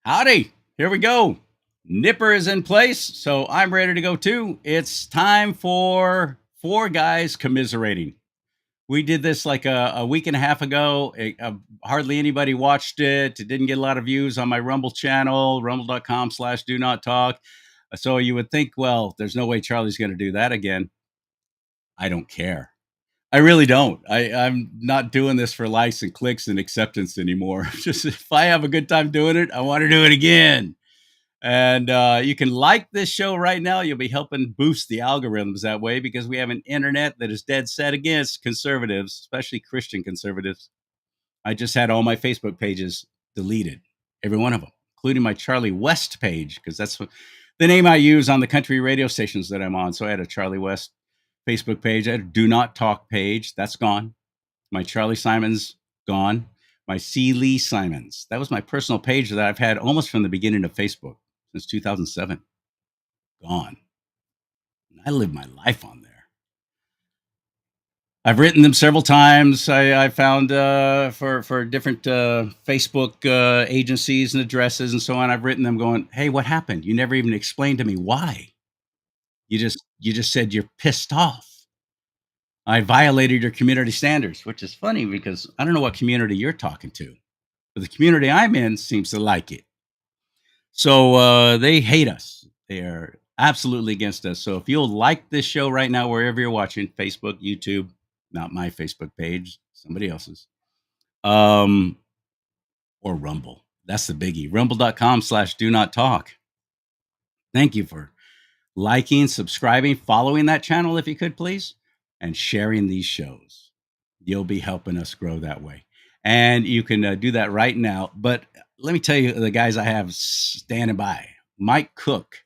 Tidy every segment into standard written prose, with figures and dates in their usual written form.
Howdy, here we go. Nipper is in place, so I'm ready to go too. It's time for Four Guys Commiserating. We did this like a week and a half ago. Hardly anybody watched it. It didn't get a lot of views on my Rumble channel, rumble.com/DoNotTalk. So you would think, well, there's no way Charlie's going to do that again. I don't care. I really don't. I'm not doing this for likes and clicks and acceptance anymore. Just if I have a good time doing it, I want to do it again. And you can like this show right now. You'll be helping boost the algorithms that way because we have an internet that is dead set against conservatives, especially Christian conservatives. I just had all my Facebook pages deleted, every one of them, including my Charlie West page, because that's the name I use on the country radio stations that I'm on. So I had a Charlie West Facebook page. I had a Do Not Talk page. That's gone. My CharLee Simons, gone. My CharLee Simons. That was my personal page that I've had almost from the beginning of Facebook since 2007. Gone. I live my life on there. I've written them several times. I found for different Facebook agencies and addresses and so on. I've written them going, hey, what happened? You never even explained to me why. You just said you're pissed off. I violated your community standards, which is funny because I don't know what community you're talking to, but the community I'm in seems to like it. So they hate us. They are absolutely against us. So if you'll like this show right now, wherever you're watching, Facebook, YouTube, not my Facebook page, somebody else's, or Rumble. That's the biggie. Rumble.com/DoNotTalk. Thank you for liking, subscribing, following that channel if you could, please, and sharing these shows. You'll be helping us grow that way. And you can do that right now. But let me tell you the guys I have standing by. Mike Cook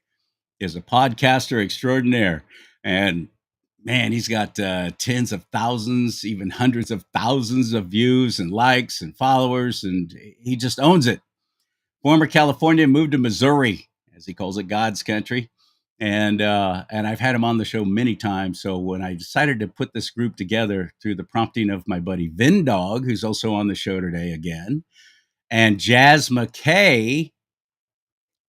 is a podcaster extraordinaire. And man, he's got tens of thousands, even hundreds of thousands of views and likes and followers. And he just owns it. Former California, moved to Missouri, as he calls it, God's country. And I've had him on the show many times. So when I decided to put this group together through the prompting of my buddy Vin Dog, who's also on the show today again, and Jazz McKay,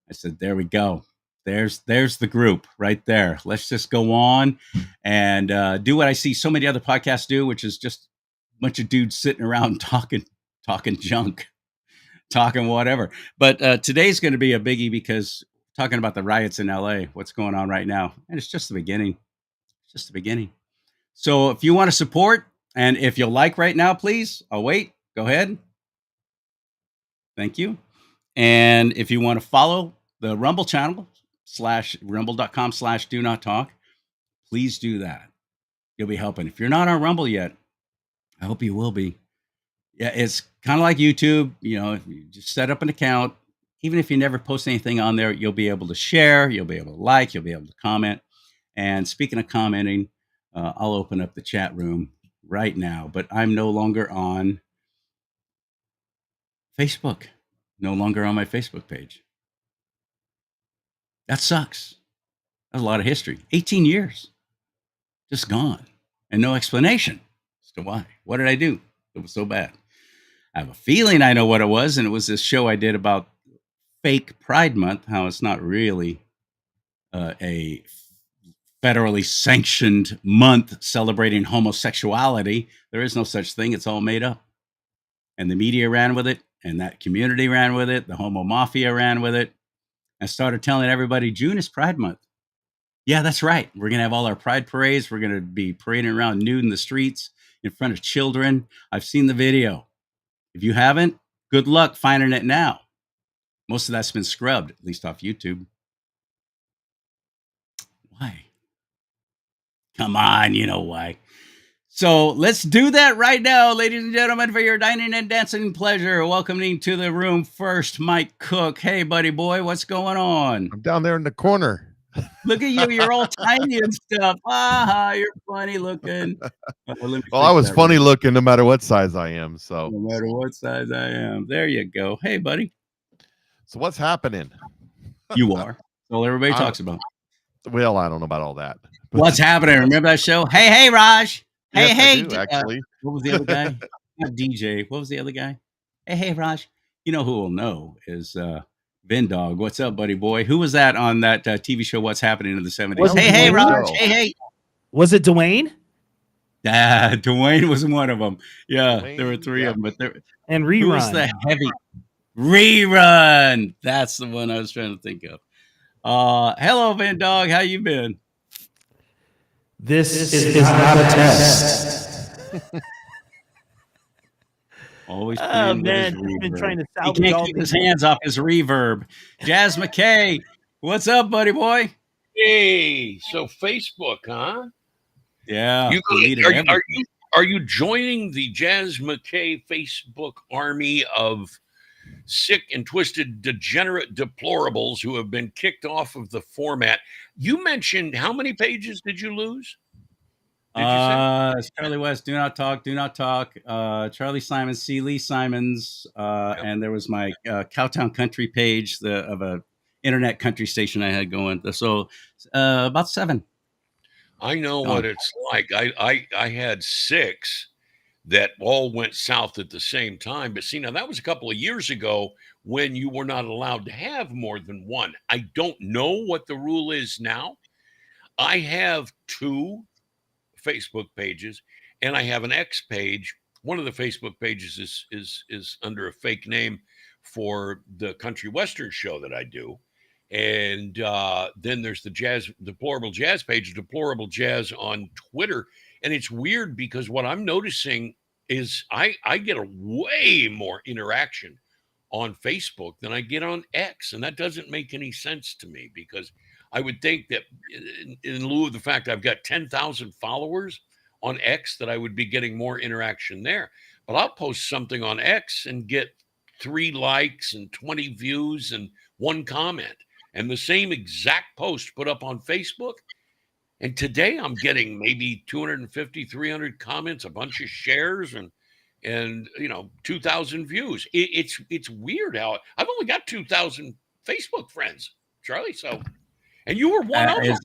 I said, there we go. There's the group right there. Let's just go on and do what I see so many other podcasts do, which is just a bunch of dudes sitting around talking junk, talking whatever. But today's going to be a biggie because talking about the riots in LA, what's going on right now. And it's just the beginning. It's just the beginning. So if you want to support and if you'll like right now, please, I'll wait. Go ahead. Thank you. And if you want to follow the Rumble channel, /rumble.com/DoNotTalk, please do that. You'll be helping. If you're not on Rumble yet, I hope you will be. Yeah, it's kind of like YouTube. You know, if you just set up an account, even if you never post anything on there, you'll be able to share, you'll be able to like, you'll be able to comment. And speaking of commenting, I'll open up the chat room right now, but I'm no longer on Facebook, no longer on my Facebook page. That sucks. That's a lot of history. 18 years, just gone, and no explanation as to why. What did I do? It was so bad. I have a feeling I know what it was, and it was this show I did about fake Pride Month, how it's not really a federally sanctioned month celebrating homosexuality. There is no such thing. It's all made up. And the media ran with it, and that community ran with it. The homo mafia ran with it and started telling everybody June is Pride Month. Yeah, that's right. We're going to have all our pride parades. We're going to be parading around nude in the streets in front of children. I've seen the video. If you haven't, good luck finding it now. Most of that's been scrubbed, at least off YouTube. Why? Come on, you know why. So let's do that right now, ladies and gentlemen, for your dining and dancing pleasure. Welcoming to the room first, Mike Cook. Hey, buddy boy, what's going on? I'm down there in the corner. Look at you. You're all tiny and stuff. You're funny looking. Well, I was funny looking no matter what size I am. So no matter what size I am. There you go. Hey, buddy. So what's happening? You are. All everybody talks about. Well, I don't know about all that. What's happening? Remember that show? Hey, Raj. Yes, hey, I do, actually. What was the other guy? Not DJ. What was the other guy? Hey, Raj. You know who will know is Vin Dog, what's up, buddy boy? Who was that on that TV show? What's Happening in the 70s? Was it Hey, Dwayne? Raj. Show. Hey. Was it Dwayne Dwayne was one of them. Yeah, there were Dwayne, three yeah. of them. But and who was Rerun? the heavy Rerun? That's the one I was trying to think of. Hello, Vin Dog. How you been? This is not a test. Always Oh playing with his man, he's been reverb. trying to He salvage can't all keep this. his hands off his reverb. Jazz McKay, what's up, buddy boy? Hey, so Facebook, huh? Yeah, You, deleted are, you, everything. are you joining the Jazz McKay Facebook army of sick and twisted, degenerate deplorables who have been kicked off of the format? You mentioned how many pages did you lose? Did you say? It's Charlie West, DoNotTalk, CharLee Simons, CharLee Simons, and there was my Cowtown Country page of a internet country station I had going. So about 7. I know Gone. what it's like. I had 6 that all went south at the same time. But see, now that was a couple of years ago when you were not allowed to have more than one. I don't know what the rule is now. I have 2 Facebook pages and I have an X page. One of the Facebook pages is under a fake name for the country western show that I do. And then there's the deplorable jazz page, deplorable jazz on Twitter. And it's weird because what I'm noticing is I get a way more interaction on Facebook than I get on X. And that doesn't make any sense to me because I would think that in lieu of the fact I've got 10,000 followers on X, that I would be getting more interaction there. But I'll post something on X and get 3 likes and 20 views and 1 comment. And the same exact post put up on Facebook. And today I'm getting maybe 250, 300 comments, a bunch of shares, and 2,000 views. It's weird how I've only got 2,000 Facebook friends, Charlie. So, and you were one of them.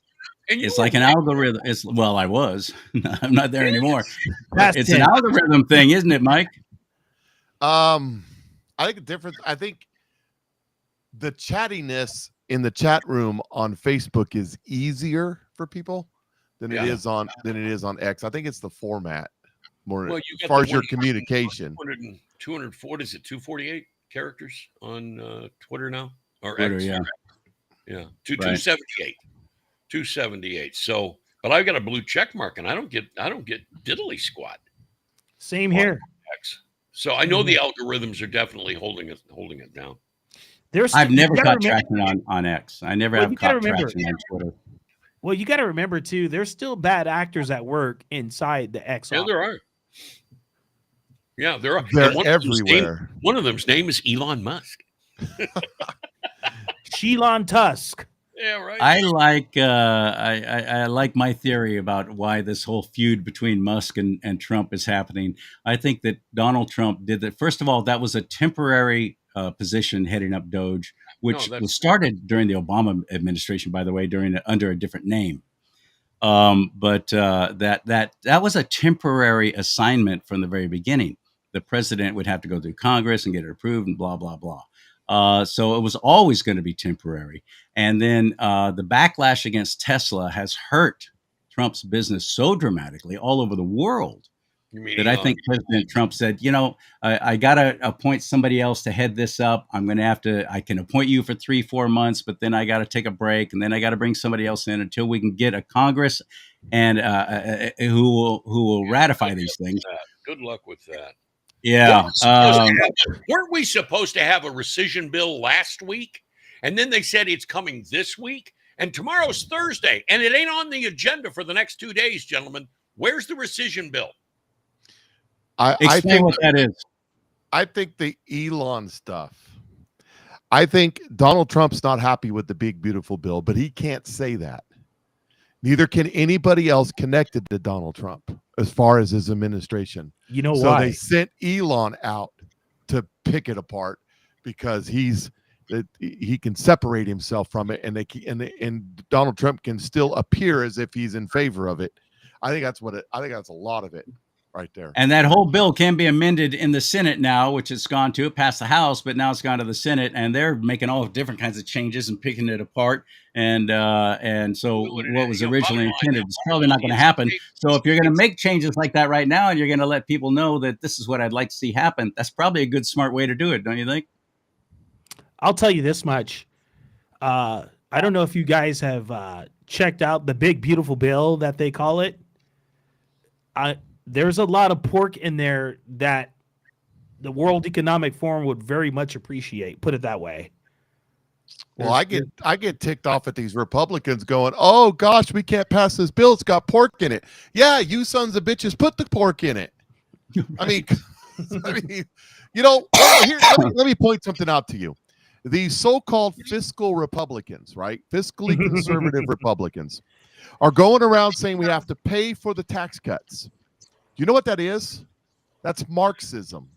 And It's like an algorithm. I was. I'm not there anymore. Past It's 10. an algorithm thing, isn't it, Mike? I think the difference. I think the chattiness in the chat room on Facebook is easier for people than it is on X. I think it's the format more Well, as far as your communication. 240, is it 248 characters on Twitter now or Twitter, X? yeah. Yeah, 278. 278. So, but I've got a blue check mark, and I don't get diddly squat. Same here. X. So I know the algorithms are definitely holding it down. I've never got traction on X. I never have caught traction on Twitter. Well, you got to remember too, there's still bad actors at work inside the X. Yeah, there are. Yeah, there are. They're everywhere. One of them's name is Elon Musk. Elon Tusk. Yeah, right. I like I like my theory about why this whole feud between Musk and Trump is happening. I think that Donald Trump did that. First of all, that was a temporary position heading up Doge, which was started during the Obama administration, by the way, under a different name. But that was a temporary assignment from the very beginning. The president would have to go through Congress and get it approved and blah, blah, blah. So it was always going to be temporary. And then the backlash against Tesla has hurt Trump's business so dramatically all over the world that I think President Trump said, I got to appoint somebody else to head this up. I can appoint you for 3-4 months, but then I got to take a break. And then I got to bring somebody else in until we can get a Congress and who will ratify these things. Good luck with that. Yeah. Weren't we supposed to have a rescission bill last week? And then they said it's coming this week. And tomorrow's Thursday. And it ain't on the agenda for the next 2 days, gentlemen. Where's the rescission bill? I think what that is. I think the Elon stuff. I think Donald Trump's not happy with the big, beautiful bill, but he can't say that. Neither can anybody else connected to Donald Trump as far as his administration. You know so why? They sent Elon out to pick it apart because he can separate himself from it, and Donald Trump can still appear as if he's in favor of it. I think that's a lot of it. right there. And that whole bill can be amended in the Senate now, which it's gone to. It passed the House, but now it's gone to the Senate, and they're making all different kinds of changes and picking it apart. And so what was originally intended is probably not going to happen. So if you're going to make changes like that right now, and you're going to let people know that this is what I'd like to see happen, that's probably a good, smart way to do it, don't you think? I'll tell you this much. I don't know if you guys have checked out the big, beautiful bill that they call it. There's a lot of pork in there that the World Economic Forum would very much appreciate. Put it that way. Well, I get ticked off at these Republicans going, "Oh gosh, we can't pass this bill. It's got pork in it." Yeah, you sons of bitches, put the pork in it. I mean, you know, here, let me point something out to you. These so-called fiscal Republicans, right? Fiscally conservative Republicans are going around saying we have to pay for the tax cuts. Do you know what that is? That's Marxism.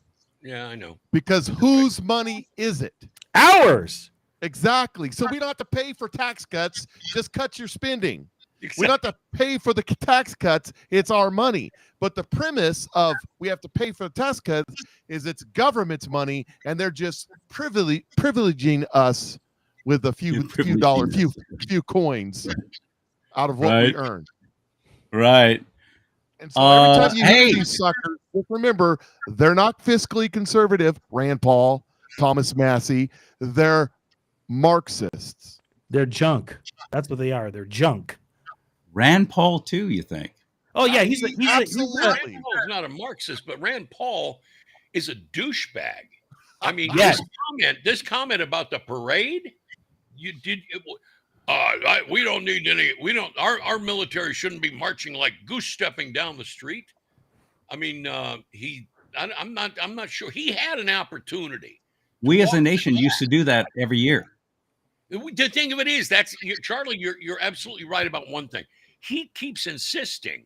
Yeah, I know. Because whose money is it? Ours. Exactly. So we don't have to pay for tax cuts. Just cut your spending. Exactly. We don't have to pay for the tax cuts. It's our money. But the premise of we have to pay for the tax cuts is it's government's money, and they're just privileging us with a few dollars, few coins out of what we earn. Right. And so every time you hear these suckers, just remember they're not fiscally conservative. Rand Paul, Thomas Massey, they're Marxists. They're junk. That's what they are. They're junk. Rand Paul too, you think? Oh yeah, he's Rand Paul's not a Marxist, but Rand Paul is a douchebag. I mean, yes. This comment about the parade, we don't need any. We don't. Our military shouldn't be marching like goose stepping down the street. I mean, I'm not sure he had an opportunity. We as a nation used to do that every year. The thing of it is, CharLee, you're absolutely right about one thing. He keeps insisting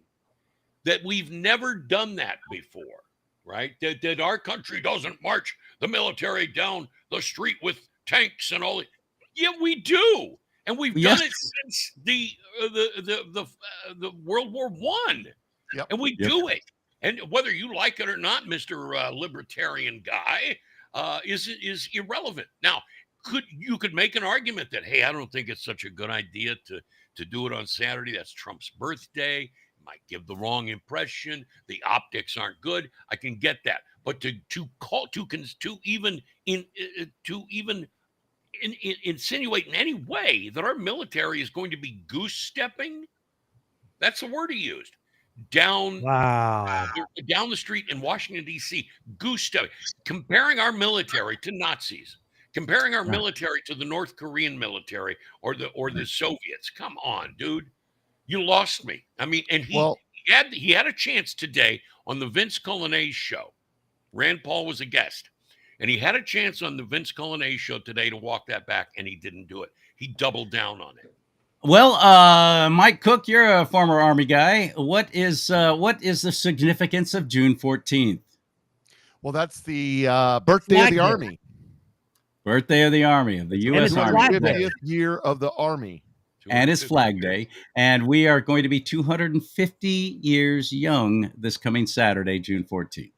that we've never done that before, right? That our country doesn't march the military down the street with tanks and all. Yeah, we do, and we've done it since the World War I, and we do it. And whether you like it or not, Mr. Libertarian guy, is irrelevant. Now, you could make an argument that, hey, I don't think it's such a good idea to do it on Saturday. That's Trump's birthday. It might give the wrong impression. The optics aren't good. I can get that, but to even insinuate in any way that our military is going to be goose stepping, that's the word he used. Down the street in Washington, D.C., goose stepping, comparing our military to Nazis, comparing our military to the North Korean military or the Soviets. Come on, dude. You lost me. I mean, and he had a chance today on the Vince Colonnese show. Rand Paul was a guest, and he had a chance on the Vince Colonnese show today to walk that back, and he didn't do it. He doubled down on it. Well, Mike Cook, you're a former Army guy. What is the significance of June 14th? Well, that's the birthday of the Army. Birthday of the Army, of the U.S. Army. 50th year of the Army. And it's Flag Day. And we are going to be 250 years young this coming Saturday, June 14th.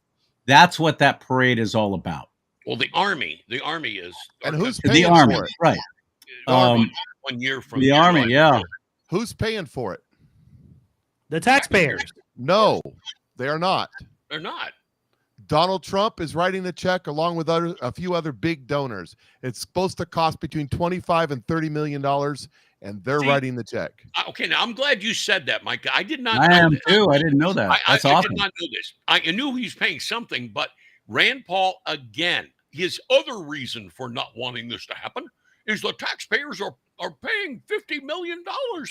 That's what that parade is all about. Well, the Army is. And who's paying the Army, for it? Right. 1 year from the Army, yeah. Who's paying for it? The taxpayers. No, they are not. They're not. Donald Trump is writing the check along with a few other big donors. It's supposed to cost between $25 and $30 million, and they're writing the check. Okay, now I'm glad you said that, Mike. I did not. I am too. I didn't know that. That's awesome. I did not know this. I knew he's paying something, but Rand Paul, again, his other reason for not wanting this to happen is the taxpayers are paying $50 million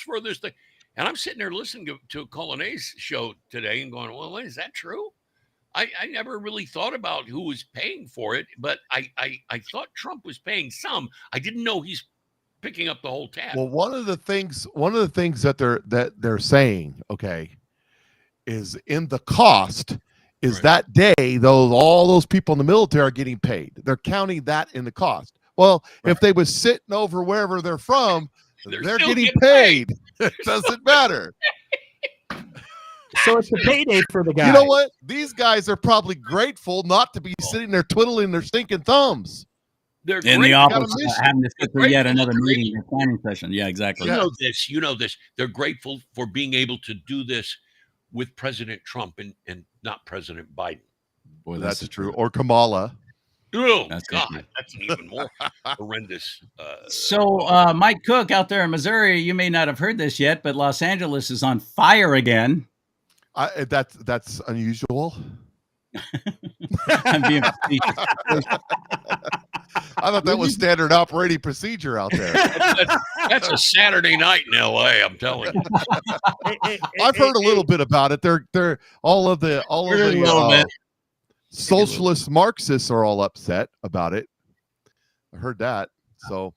for this thing. And I'm sitting there listening to Colonne's show today and going, well, is that true? I never really thought about who was paying for it, but I thought Trump was paying some. I didn't know he's picking up the whole tab. Well, one of the things that they're saying, okay, is in the cost is that day, all those people in the military are getting paid. They're counting that in the cost. Well, if they was sitting over wherever they're from, they're getting paid. It doesn't matter. So it's a payday for the guy. You know what? These guys are probably grateful not to be sitting there twiddling their stinking thumbs. They're In the great. office, mission. having to sit through yet Grateful, another grateful. meeting or planning session. Yeah, exactly. You know this. You know this. They're grateful for being able to do this with President Trump and not President Biden. Boy, That's true. Or Kamala. Oh, That's God, true. that's an even more horrendous. So, Mike Cook out there in Missouri, you may not have heard this yet, but Los Angeles is on fire again. That's unusual. I'm being facetious. I thought that was standard operating procedure out there. That's a Saturday night in L.A. I'm telling you. I've heard a little bit about it. They're all of the socialist Marxists are all upset about it. I heard that. So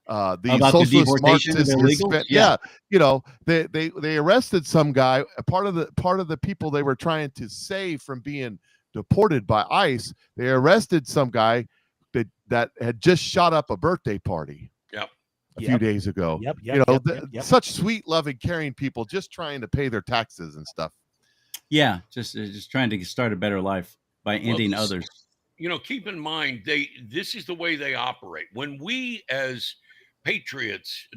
the About the socialist deportation of Marxists, illegals? yeah, you know, they arrested some guy. Part of the people they were trying to save from being deported by ICE. They arrested some guy that had just shot up a birthday party. Yep. A few days ago. Such sweet, loving, caring people just trying to pay their taxes and stuff. Yeah, just trying to start a better life by ending others. You know, keep in mind, this is the way they operate. When we as patriots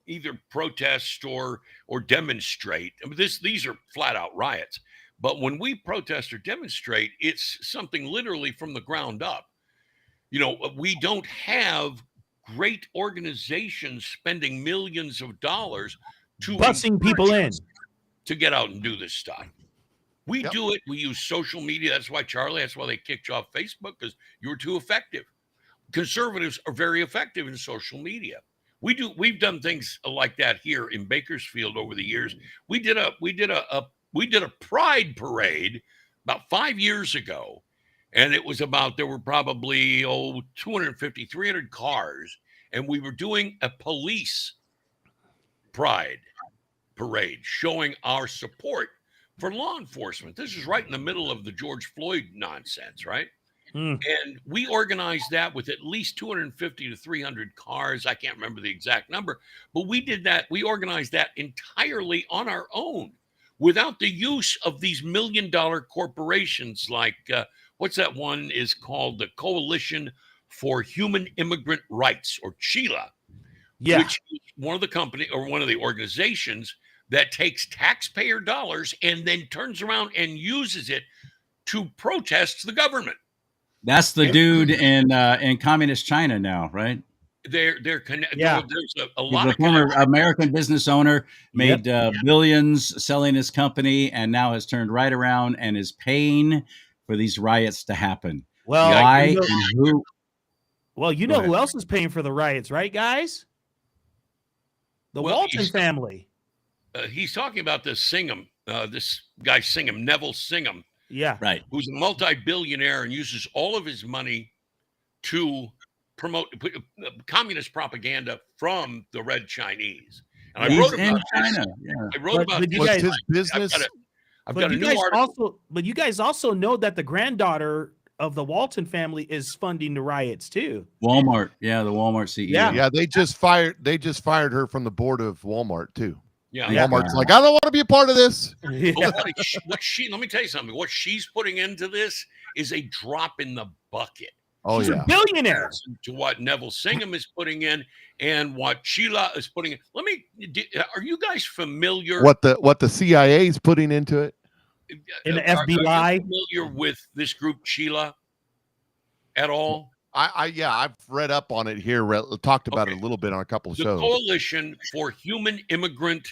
either protest or demonstrate, I mean, these are flat out riots. But when we protest or demonstrate, it's something literally from the ground up. You know, we don't have great organizations spending millions of dollars to busing people in to get out and do this stuff. We do it. We use social media. That's why, Charlie, that's why they kicked you off Facebook, because you were too effective. Conservatives are very effective in social media. We've done things like that here in Bakersfield over the years. We did a pride parade about 5 years ago. And it was there were probably 250, 300 cars. And we were doing a police pride parade showing our support for law enforcement. This is right in the middle of the George Floyd nonsense, right? And we organized that with at least 250 to 300 cars. I can't remember the exact number, but we did that. We organized that entirely on our own without the use of these $1 million corporations like, what's that one is called? The Coalition for Human Immigrant Rights, or CHILA, which is one of the organizations that takes taxpayer dollars and then turns around and uses it to protest the government. That's the dude in communist China now, right? They're connected. Yeah. There's a lot of former American business owner, made billions selling his company, and now has turned right around and is paying for these riots to happen. Well, why and who? Well, you know who else is paying for the riots, right, guys? The Walton family. He's talking about this Singham, this guy Singham, Neville Singham. Yeah, right. Who's a multi-billionaire and uses all of his money to promote communist propaganda from the Red Chinese. And I wrote about China. I wrote about his business. I've got a new article. But you guys also know that the granddaughter of the Walton family is funding the riots too. Walmart, the Walmart CEO. Yeah, they just fired her from the board of Walmart too. Yeah, Walmart's like, I don't want to be a part of this. Yeah. Let me tell you something. What she's putting into this is a drop in the bucket. Oh, she's a billionaire to what Neville Singham is putting in and what Sheila is putting in. Are you guys familiar? What the CIA is putting into it? In the FBI? Are you familiar with this group Sheila at all? I've read up on it here. Talked about it a little bit on a couple of shows. The Coalition for Human Immigrant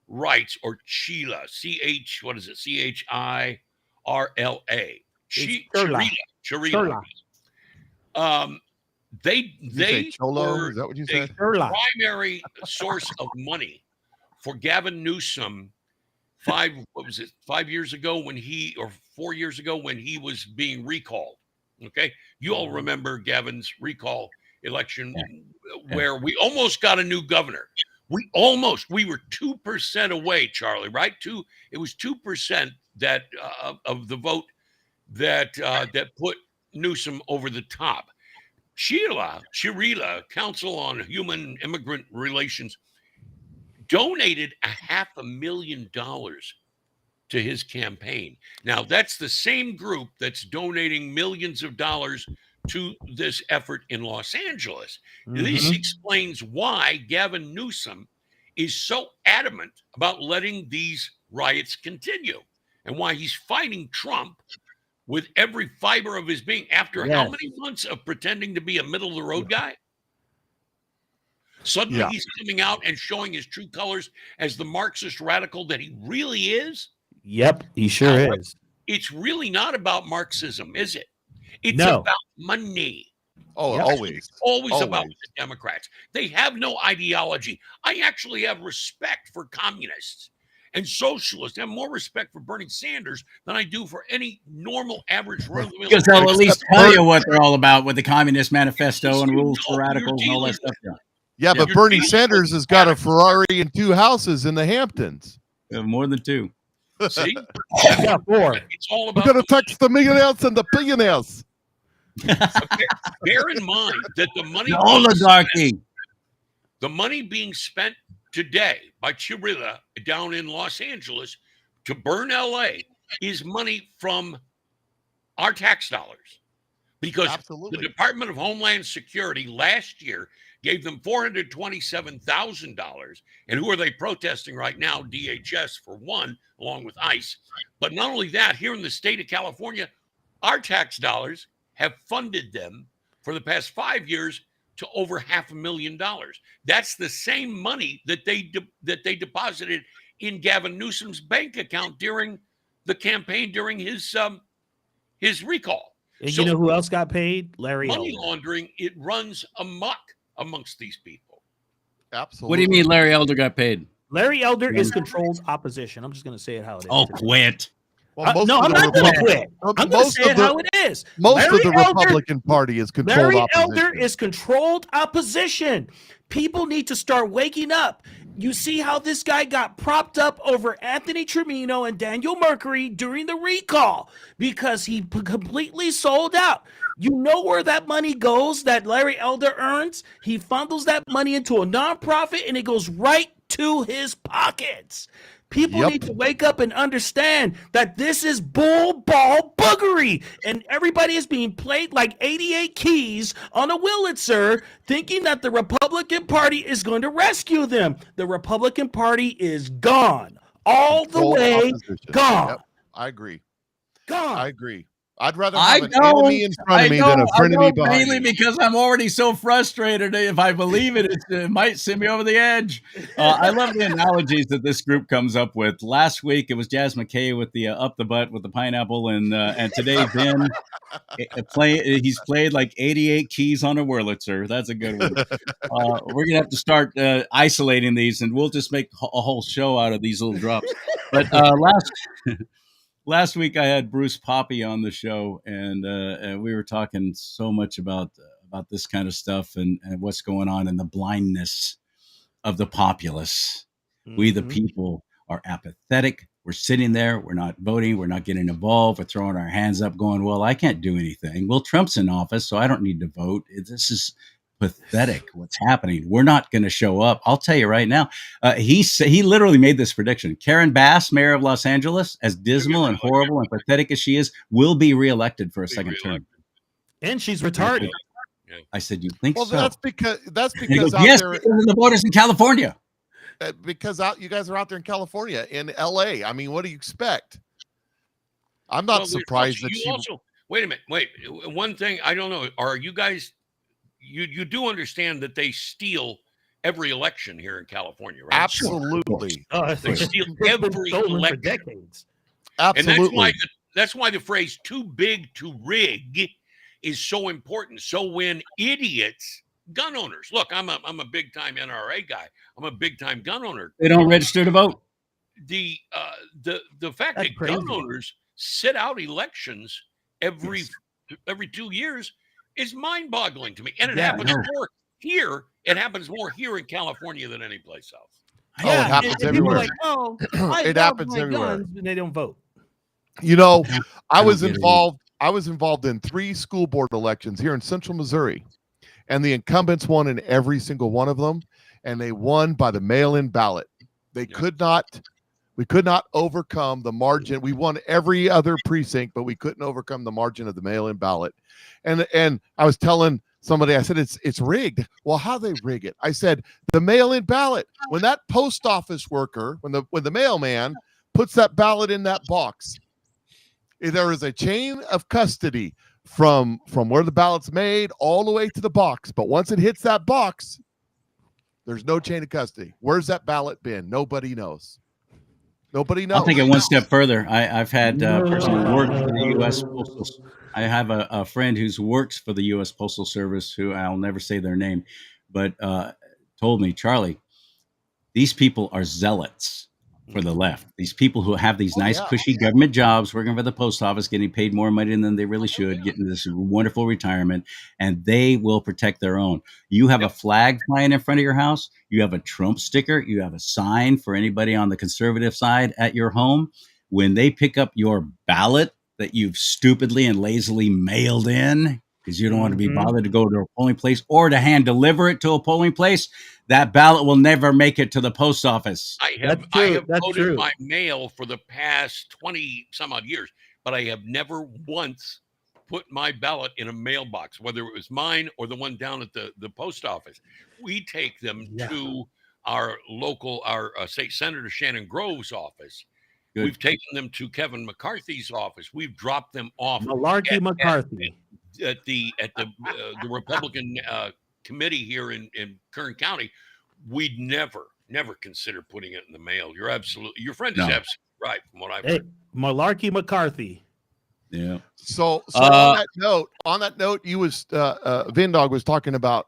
Rights, or CHILA, CHIRLA. CHIRLA. They Cholo? were Is that what you the said? primary source of money for Gavin Newsom 5 years ago or 4 years ago when he was being recalled. Okay, you all remember Gavin's recall election where we almost got a new governor. We were 2% away, Charlie, right? It was 2% that of the vote that put Newsom over the top. CHIRLA, Council on Human Immigrant Relations, donated $500,000 to his campaign. Now, that's the same group that's donating millions of dollars to this effort in Los Angeles. This explains why Gavin Newsom is so adamant about letting these riots continue and why he's fighting Trump with every fiber of his being after how many months of pretending to be a middle of the road guy? Suddenly he's coming out and showing his true colors as the Marxist radical that he really is. Yep, he sure is. It's really not about Marxism, is it? It's No. about money. Oh, Yep. always About the Democrats. They have no ideology. I actually have respect for communists and socialists. I have more respect for Bernie Sanders than I do for any normal average run-of-the-mill. Because they'll at least tell you what they're all about with the Communist Manifesto and rules for radicals and all that stuff. Yeah, but Bernie Sanders has got a Ferrari and 2 houses in the Hamptons. More than 2. See? Yeah, 4. It's all We're about going to tax the millionaires and the billionaires. bear in mind that the money The oligarchy. the money being spent today by Chirilla down in Los Angeles to burn LA is money from our tax dollars. Because Absolutely. the Department of Homeland Security last year gave them $427,000. And who are they protesting right now? DHS, for one, along with ICE. But not only that, here in the state of California, our tax dollars have funded them for the past 5 years to over $500,000. That's the same money that they deposited in Gavin Newsom's bank account during the campaign, during his recall. And So you know who else got paid? Larry money Elder. laundering, it runs amok amongst these people. Absolutely. What do you mean Larry Elder got paid? Larry Elder is controlled opposition. I'm just going to say it how it is. Oh, quit. Well, No, I'm not going to quit. I'm going to say it how it is. Most Larry of the Elder- Republican Party is controlled Larry opposition. Elder is controlled opposition. People need to start waking up. You see how this guy got propped up over Anthony Trimino and Daniel Mercury during the recall because he completely sold out. You know where that money goes that Larry Elder earns? He funnels that money into a nonprofit and it goes right to his pockets. People need to wake up and understand that this is bull ball boogery, and everybody is being played like 88 keys on a Willitzer, thinking that the Republican Party is going to rescue them. The Republican Party is gone, all the way gone. Yep, I agree. Gone. I agree. I'd rather have an enemy in front of me than a frenemy behind mainly me. because I'm already so frustrated. If I believe it, it might send me over the edge. I love the analogies that this group comes up with. Last week it was Jazz McKay with the up the butt with the pineapple, and today Ben he's played like 88 keys on a Wurlitzer. That's a good one. We're gonna have to start isolating these, and we'll just make a whole show out of these little drops. But last week I had Bruce Poppy on the show, and we were talking so much about this kind of stuff and what's going on and the blindness of the populace. Mm-hmm. We, the people, are apathetic. We're sitting there. We're not voting. We're not getting involved. We're throwing our hands up going, well, I can't do anything. Well, Trump's in office, so I don't need to vote. This is pathetic what's happening. We're not going to show up. I'll tell you right now. He literally made this prediction. Karen Bass, mayor of Los Angeles, as dismal and horrible and pathetic as she is, will be reelected for a second term. And she's retarded. I said, you think well, so? That's because goes, out yes, there, because of the voters in California. Because you guys are out there in California, in LA. I mean, what do you expect? I'm not surprised that she. Also, wait a minute. Wait, one thing I don't know. Are you guys? You do understand that they steal every election here in California, right? Absolutely. They steal every election. For decades. Absolutely. And that's why the phrase "too big to rig" is so important. So when idiots, gun owners, look, I'm a big time NRA guy. I'm a big time gun owner. They don't register to vote. The fact that gun owners sit out elections every 2 years is mind-boggling to me, and it happens more here. It happens more here in California than any place else. Oh, it happens everywhere. Like, oh, it happens everywhere. Guns, and they don't vote. You know, I was involved in 3 school board elections here in Central Missouri, and the incumbents won in every single one of them, and they won by the mail-in ballot. They could not We could not overcome the margin. We won every other precinct, but we couldn't overcome the margin of the mail-in ballot. And I was telling somebody, I said, it's rigged. Well, how they rig it? I said, the mail-in ballot, when that post office worker, when the mailman puts that ballot in that box, there is a chain of custody from where the ballot's made all the way to the box. But once it hits that box, there's no chain of custody. Where's that ballot been? Nobody knows. Nobody knows. I'll take it one step further. I've had a person who worked for the U.S. Postal. I have a friend who works for the U.S. Postal Service, who I'll never say their name, but told me, Charlie, these people are zealots for the left. These people who have these nice, cushy government jobs, working for the post office, getting paid more money than they really should, getting this wonderful retirement, and they will protect their own. You have a flag flying in front of your house. You have a Trump sticker. You have a sign for anybody on the conservative side at your home. When they pick up your ballot that you've stupidly and lazily mailed in because you don't want to be bothered to go to a polling place or to hand deliver it to a polling place, that ballot will never make it to the post office. I have voted by mail for the past 20 some odd years, but I have never once put my ballot in a mailbox, whether it was mine or the one down at the post office. We take them to our local, state Senator Shannon Grove's office. Good. We've taken them to Kevin McCarthy's office. We've dropped them off McCarthy at the Republican committee here in Kern County. We'd never consider putting it in the mail. Your friend is absolutely right from what I've heard. Malarkey McCarthy. Yeah. So on that note, you was Vindog was talking about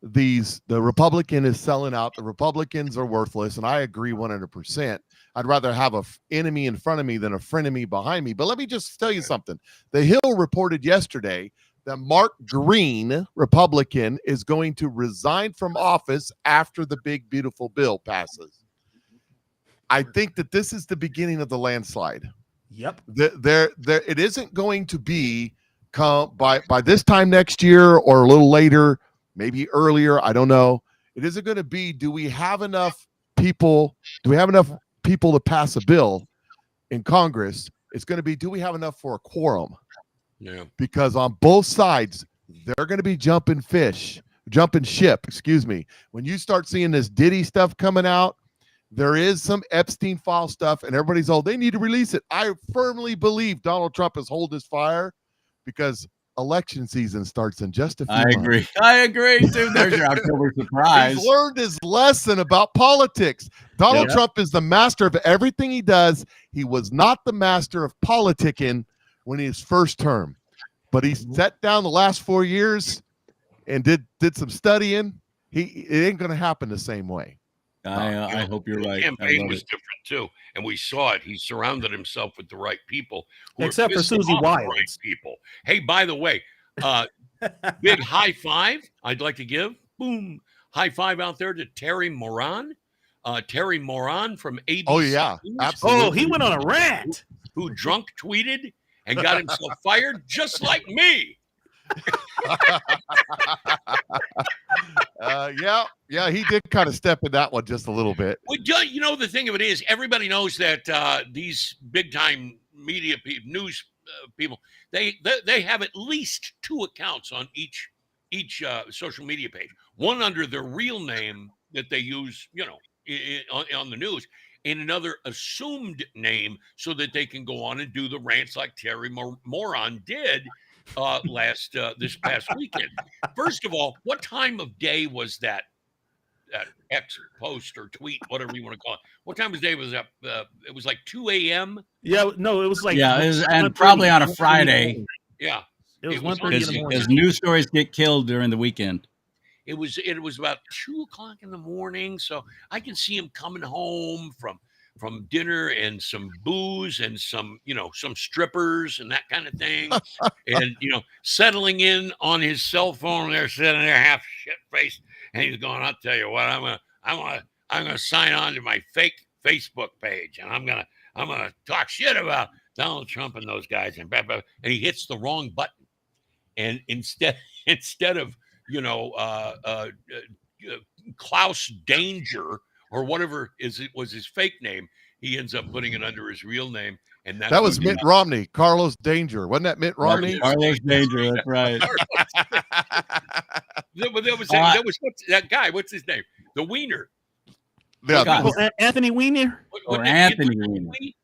the Republican is selling out. The Republicans are worthless, and I agree 100%. I'd rather have an enemy in front of me than a frenemy behind me. But let me just tell you something. The Hill reported yesterday that Mark Green, Republican, is going to resign from office after the big, beautiful bill passes. I think that this is the beginning of the landslide. Yep. It isn't going to be by this time next year or a little later, maybe earlier. I don't know. It isn't going to be, do we have enough people to pass a bill in Congress? It's going to be, do we have enough for a quorum? Yeah. Because on both sides, they're going to be jumping ship. When you start seeing this Diddy stuff coming out, there is some Epstein file stuff, and everybody's they need to release it. I firmly believe Donald Trump has hold his fire because election season starts in just a few months. I agree, too. There's your October surprise. He's learned his lesson about politics. Donald Trump is the master of everything he does. He was not the master of politicking when his first term, but he sat down the last 4 years and did some studying. It ain't going to happen the same way. I hope you're right. The campaign was different too, and we saw it. He surrounded himself with the right people, except for Susie Wild. Right people. Hey, by the way, big high five I'd like to give. Boom, high five out there to Terry Moran. Terry Moran from ABC. Oh yeah, News, absolutely. Oh, he went on a rant. Who drunk tweeted and got himself fired, just like me. Yeah, he did kind of step in that one just a little bit. Well, you know, the thing of it is, everybody knows that these big time media news people, they have at least 2 accounts on each social media page. One under their real name that they use, on the news, and another assumed name so that they can go on and do the rants like Terry Moran did this past weekend. First of all, what time of day was that X post or tweet, whatever you want to call it? What time of day was that? It was like 2 a.m. Yeah, no, it was like and probably on a Friday. Yeah, it was 1:30 in the morning. Because news stories get killed during the weekend. It was about 2 o'clock in the morning, so I can see him coming home from dinner and some booze and some strippers and that kind of thing, and settling in on his cell phone. They're sitting there half shit faced, and he's going, "I'll tell you what, I'm gonna sign on to my fake Facebook page, and I'm gonna talk shit about Donald Trump and those guys," and blah, blah, and he hits the wrong button, and instead of Klaus Danger or whatever was his fake name, he ends up putting it under his real name, and that's That was when- Mitt Romney, Carlos Danger. Wasn't that Mitt Romney? Carlos Danger, that's right. But there was what's that guy? What's his name? The Wiener. Yeah, God. Anthony Weiner. Wasn't it Anthony Anthony Weiner. Wee?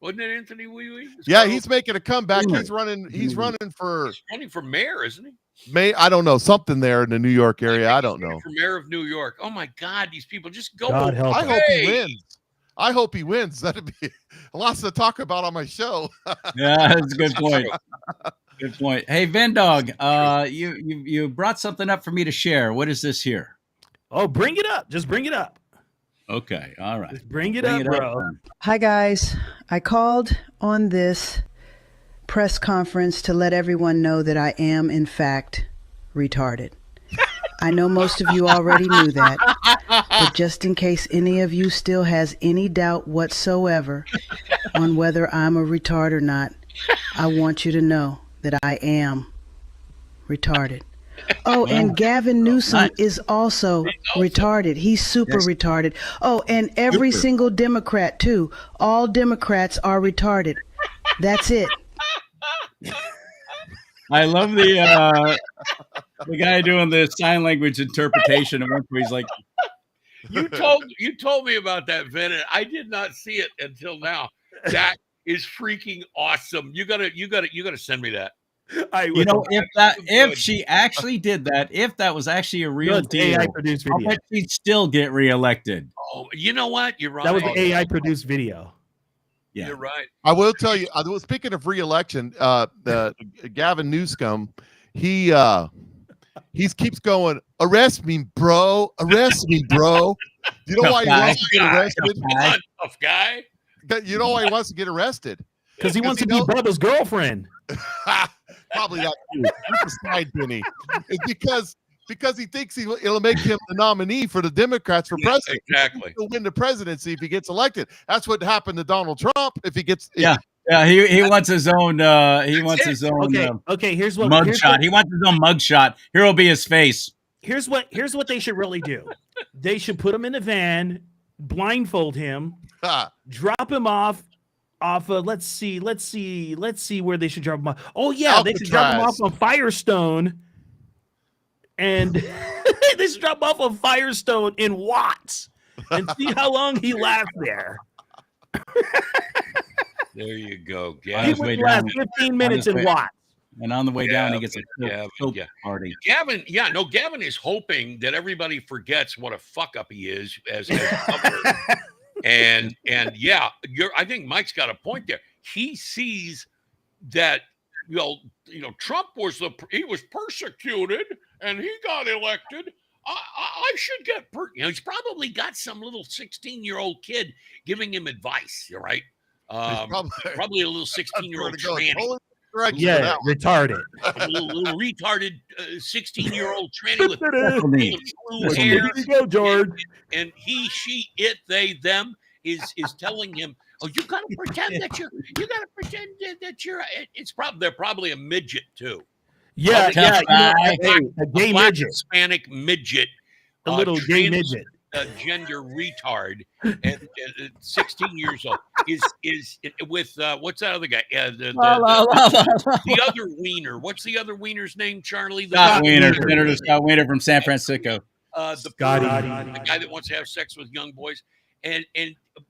Wasn't it Anthony Wee? yeah, he's making a comeback. Wiener. He's running for running for mayor, isn't he? I don't know, something there in the New York area. I don't know. For mayor of New York. Oh my God, these people just go God help I him. hope he wins. I hope he wins. That'd be lots to talk about on my show. Yeah, that's a good point. Good point. Hey, Vendog, you brought something up for me to share. What is this here? Oh, bring it up. Just bring it up. Okay, all right. Just bring it up, bro. then. Hi, guys. I called on this press conference to let everyone know that I am, in fact, retarded. I know most of you already knew that, but just in case any of you still has any doubt whatsoever on whether I'm a retard or not, I want you to know that I am retarded. Oh, and Gavin Newsom Nice. is also retarded. He's super retarded. Oh, and every Super. single Democrat, too. All Democrats are retarded. That's it. I love the guy doing the sign language interpretation, and he's like, You told me about that, Vin, and I did not see it until now. That is freaking awesome. You gotta send me that. you know, if she actually did that, if that was actually a real deal, AI produced I video. bet she'd still get reelected. Oh, you know what? You're right. That was the AI produced video. Yeah. You're right. I will tell you. Speaking of re-election, the Gavin Newsom, he keeps going. Arrest me, bro. Arrest me, bro. You know why he wants to get arrested? Tough guy. You know why he wants to get arrested? Because he wants to be knows- Bubba's girlfriend. Probably not you. That's a side penny. It's because he thinks it'll make him the nominee for the Democrats for president. Exactly. He'll win the presidency if he gets elected. That's what happened to Donald Trump. If he gets, Yeah. Yeah, he wants his own. He wants his own Okay. Here's what. mugshot. He wants his own mugshot. Here will be his face. Here's what they should really do. They should put him in a van, blindfold him, drop him off of let's see where they should drop him off. Oh yeah, they should drop him off on Firestone, and they should drop him off on Firestone in Watts, and see how long he lasts there. There you go. He his Gavin. way would last down. 15 minutes On his in way- Watts. And on the way down, he gets a Gavin, soap yeah. party. Gavin is hoping that everybody forgets what a fuck up he is as governor. and yeah, I think Mike's got a point there. He sees that Trump was persecuted and he got elected. I should get he's probably got some little 16-year-old kid giving him advice, right? Probably a little 16-year-old tranny. Yeah, retarded. A little retarded 16-year-old tranny with Stephanie. blue hair. Here you go, George. And he, she, it, they, them is telling him, "Oh, you gotta pretend that you're. You gotta pretend that you're." They're probably a midget too. Yeah, Tough yeah. guy. A gay Black midget. Hispanic midget. A little gay midget. Gender retard and 16 years old is with what's that other guy? The other wiener. What's the other wiener's name? CharLee. Scott Wiener, Senator Scott Wiener from San Francisco. The guy that wants to have sex with young boys, and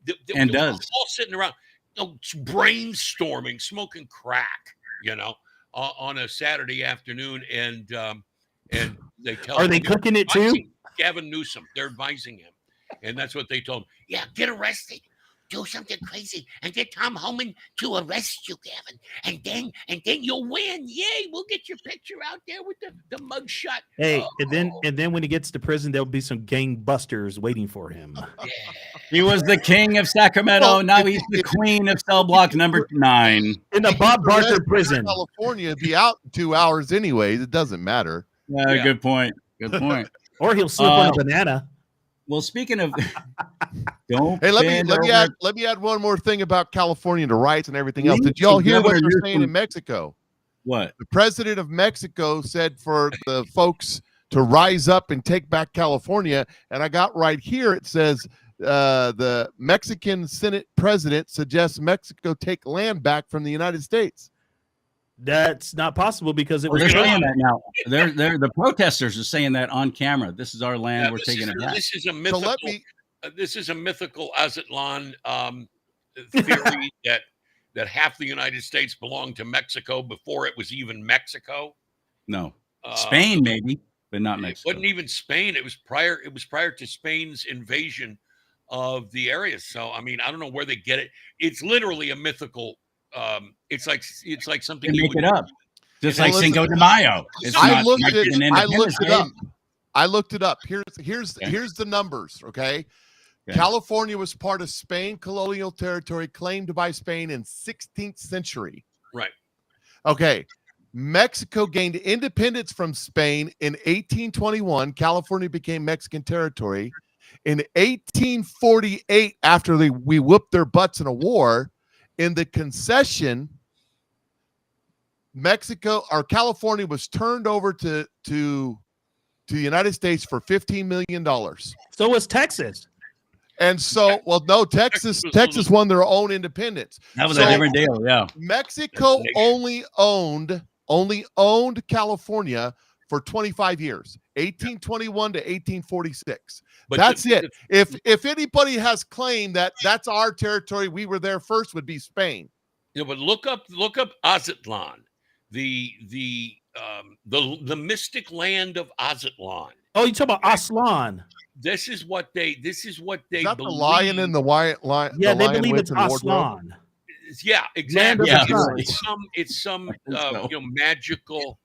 does all sitting around, brainstorming, smoking crack, on a Saturday afternoon, and they tell. Are they cooking it too? Gavin Newsom, they're advising him, and that's what they told him. Yeah, get arrested, do something crazy, and get Tom Homan to arrest you, Gavin, and then you'll win. Yay, we'll get your picture out there with the mugshot. Hey, and then when he gets to prison, there'll be some gangbusters waiting for him. Yeah. He was the king of Sacramento. Now he's the queen of cell block number 9. In the Bob Barker prison. California, be out in 2 hours anyways. It doesn't matter. Yeah. Good point. Good point. Or he'll slip on a banana. Well, speaking of, don't. Hey, let me add one more thing about California, the riots and everything else. Did y'all hear what they're saying in Mexico? What? The president of Mexico said for the folks to rise up and take back California. And I got right here. It says the Mexican Senate president suggests Mexico take land back from the United States. That's not possible because it was They're you know, saying that now. They're the protesters are saying that on camera. This is our land. Yeah, We're taking it back. this is a So mythical. let me. This is a mythical Aztlan theory that half the United States belonged to Mexico before it was even Mexico. No, Spain maybe, but not It Mexico. wasn't even Spain. It was prior. It was prior to Spain's invasion of the area. So I mean, I don't know where they get it. It's literally a mythical. It's like something They you make would it up, just Well, like listen, Cinco de Mayo. It's I not looked Mexican it. I looked Independence it Day. up. I looked it up. Here's the numbers. Okay. California was part of Spain colonial territory claimed by Spain in 16th century. Right. Okay. Mexico gained independence from Spain in 1821. California became Mexican territory. In 1848, after we whooped their butts in a war, in the concession, California was turned over to the United States for $15 million. So was Texas. And so, well, no, Texas won their own independence. That was So a different deal. Yeah. Mexico only owned California for 25 years, 1821 to 1846. But That's it. If anybody has claimed that that's our territory, we were there first, would be Spain. You know, but look up Aztlan, the mystic land of Aztlan. Oh, you talk about Aslan. This is what they Is that believe. the lion and the lion? Yeah, the they lion believe went it's in wardrobe? Aslan. Yeah, exactly. Yeah, It's some so. magical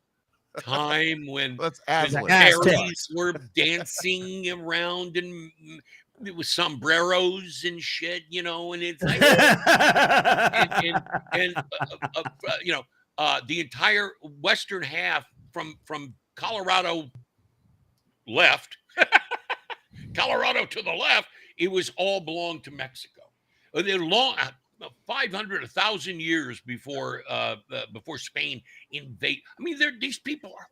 time when That's when Aslan. fairies were dancing around and with sombreros and shit, and it's like the entire western half from Colorado to the left, it was all belonged to Mexico. They're long 500, 1,000 years before Spain invade. I mean, these people are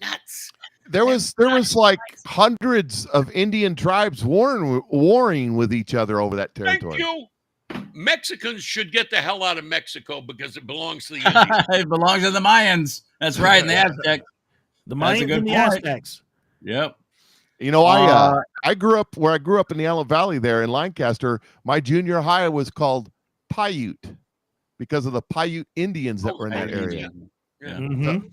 nuts. There was like hundreds of Indian tribes warring with each other over that Thank territory. you. Mexicans should get the hell out of Mexico because it belongs to the Indians. It belongs to the Mayans. That's right. And the Aztec. The That's a Mayans good and the point. Aztecs. Yep. You know, I grew up in the Antelope Valley there in Lancaster. My junior high was called Paiute because of the Paiute Indians that were in that area. Yeah. Mm-hmm.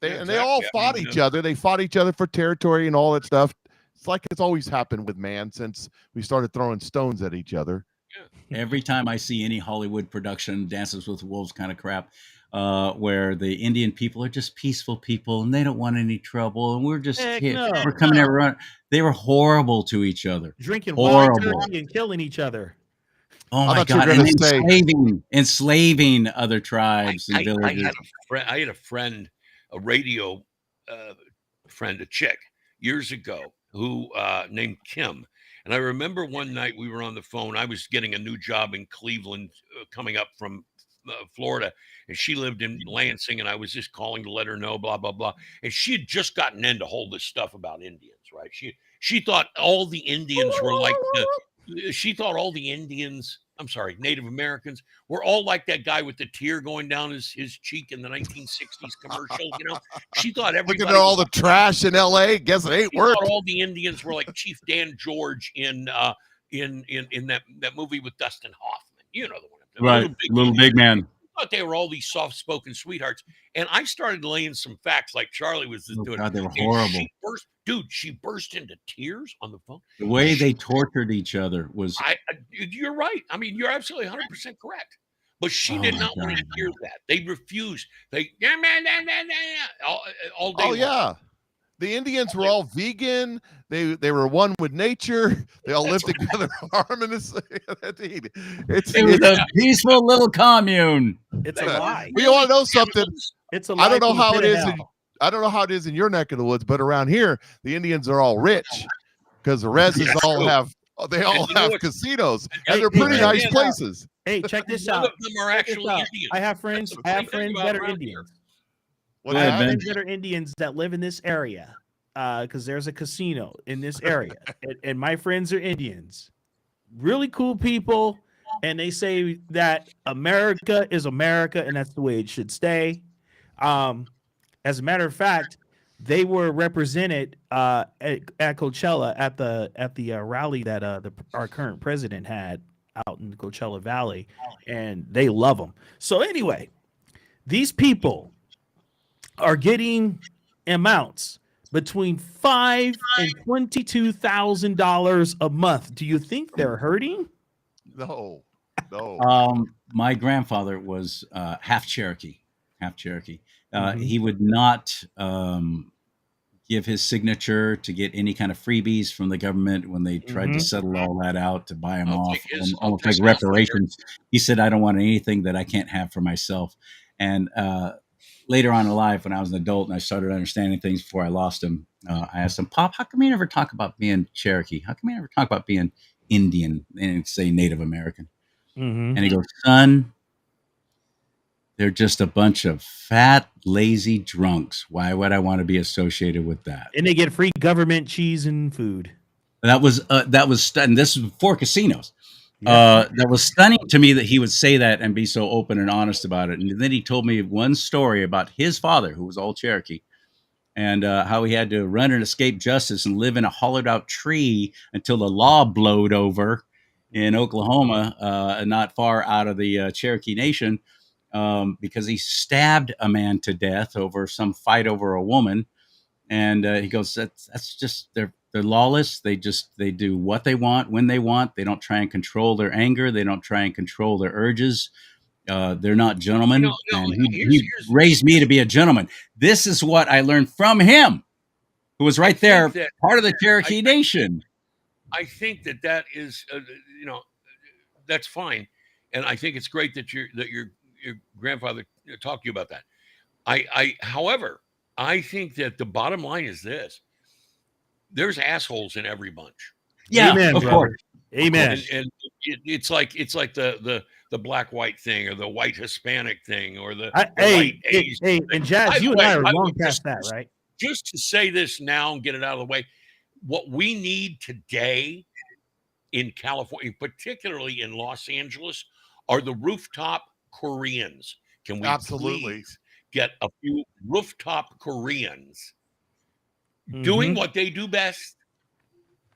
They all fought each other. They fought each other for territory and all that stuff. It's like it's always happened with man since we started throwing stones at each other. Every time I see any Hollywood production, Dances with Wolves kind of crap, where the Indian people are just peaceful people and they don't want any trouble, and we're just we're coming around. They were horrible to each other, Drinking wine horrible, and killing each other. Oh my God! And enslaving other tribes and villages. I had a friend, a radio friend, a chick years ago who named Kim. And I remember one night we were on the phone. I was getting a new job in Cleveland, coming up from Florida, and she lived in Lansing. And I was just calling to let her know, blah blah blah. And she had just gotten into all this stuff about Indians, right? She thought all the Indians were like Native Americans were all like that guy with the tear going down his cheek in the 1960s commercial. She thought everybody. Look at all the trash in L.A. Guess it ain't worth. All the Indians were like Chief Dan George in that movie with Dustin Hoffman. You know the one, right? Little Big Man. I thought they were all these soft-spoken sweethearts, and I started laying some facts like CharLee was doing. God, they were horrible. She burst into tears on the phone. The way they tortured each other was. You're right. I mean, you're absolutely 100% correct. But she did not want to hear that. They refused. They all day. Oh yeah, the Indians were all vegan. They were one with nature. They all lived together, harmonious. It's a peaceful little commune. It's a lie. We all know something. It's a lie. I don't know how it is. I don't know how it is in your neck of the woods, but around here, the Indians are all rich because the residents all have casinos, and they're pretty nice places. Hey, check this out. None of them are actually Indians. I have friends. that are Indians. I have friends that are Indians that live in this area because there's a casino in this area, and my friends are Indians. really cool people, and they say that America is America, and that's the way it should stay. As a matter of fact, they were represented at Coachella at the rally that our current president had out in the Coachella Valley, and they love them. So anyway, these people are getting amounts between $5,000 and $22,000 a month. Do you think they're hurting? No. My grandfather was half Cherokee. Mhm. He would not give his signature to get any kind of freebies from the government when they tried to Mhm. settle all that out to buy him I'll off, take his- I'll almost take like his reparations. He said, "I don't want anything that I can't have for myself." And later on in life, when I was an adult and I started understanding things before I lost him, I asked him, "Pop, how come you never talk about being Cherokee? How come you never talk about being Indian and say Native American?" Mhm. And he goes, "Son, they're just a bunch of fat, lazy drunks. Why would I want to be associated with that?" And they get free government cheese and food. That was stunning. This was before casinos. Yeah. That was stunning to me that he would say that and be so open and honest about it. And then he told me one story about his father, who was all Cherokee, and how he had to run and escape justice and live in a hollowed out tree until the law blowed over in Oklahoma, not far out of the Cherokee Nation, because he stabbed a man to death over some fight over a woman. And he goes, that's just they're lawless. They do what they want when they want. They don't try and control their anger. They don't try and control their urges. They're not gentlemen. And he raised me to be a gentleman. This is what I learned from him, who was right there, part of the Cherokee Nation. I think that is, that's fine, and I think it's great that your grandfather talked to you about that. However, I think that the bottom line is this: there's assholes in every bunch. Yeah, Amen, of brother. course. Amen. And it's like the black white thing, or the white Hispanic thing, or the white Asian hey, thing. and Jazz, By the you and way- I are by the long way, past that, right? Just to say this now and get it out of the way, what we need today in California, particularly in Los Angeles, are the rooftop Koreans. Can we Absolutely please get a few rooftop Koreans Mhm. doing what they do best?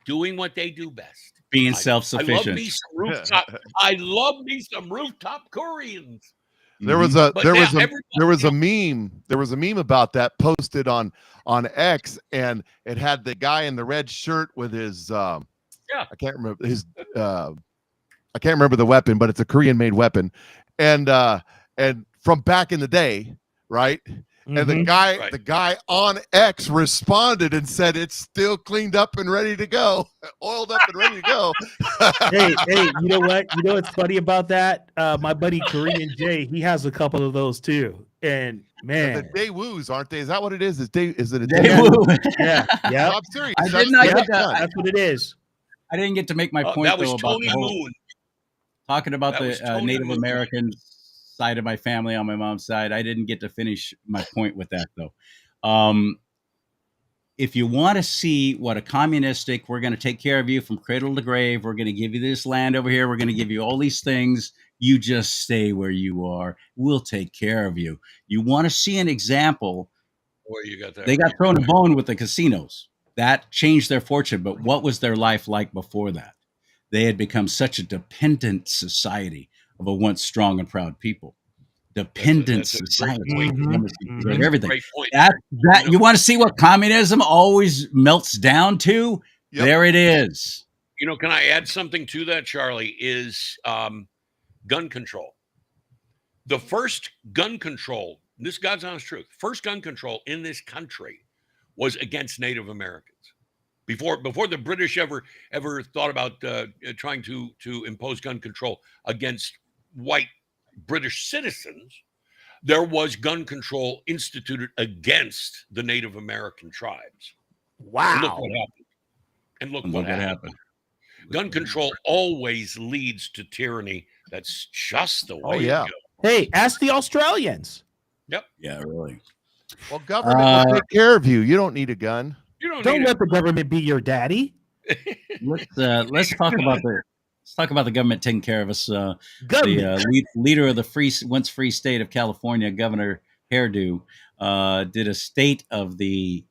Doing what they do best. Being I self-sufficient. love me some rooftop. I love me some rooftop Koreans. There was a But there now was a everybody there was a else- meme there was a meme about that posted on X, and it had the guy in the red shirt with his I can't remember his I can't remember the weapon, but it's a Korean made weapon, and from back in the day, right? And the Mhm. guy on X responded and said it's still cleaned up and ready to go, oiled up and ready to go. hey, you know what? You know what's funny about that? My buddy Korean Jay, he has a couple of those too. And They're man, the Daewoo's, aren't they? Is that what it is? Is it a Daewoo. yeah, yeah, No, I'm serious. I did That's not what get it's that. done. that's what it is. I didn't get to make my point that was though about Tony the whole, Moon. talking about That was the Tony Native Moon. American side of my family on my mom's side. I didn't get to finish my point with that though. If you want to see what a communistic, we're going to take care of you from cradle to grave. We're going to give you this land over here. We're going to give you all these things. You just stay where you are. We'll take care of you. You want to see an example? Boy, you got that. They got right. thrown a bone with the casinos. That changed their fortune. But what was their life like before that? They had become such a dependent society of a once strong and proud people. Dependent That's a great society. point. Of That's a everything. great point. You want to see what communism always melts down to? Yep. There it is. Can I add something to that, Charlie? Is gun control. The first gun control, this is God's honest truth, first gun control in this country was against Native Americans. Before the British ever thought about trying to impose gun control against white British citizens, there was gun control instituted against the Native American tribes. And look Wow. what happened. And look And what look happened. Gun control always leads to tyranny. That's just the way yeah. it goes. Hey, ask the Australians. Yep. Yeah, really. Well, government will take care of you. You don't need a gun. You don't Don't need let the government be your daddy. Let's talk about the Let's talk about the government taking care of us. The Government. leader of the once free state of California, Governor Hairdo, did a state of the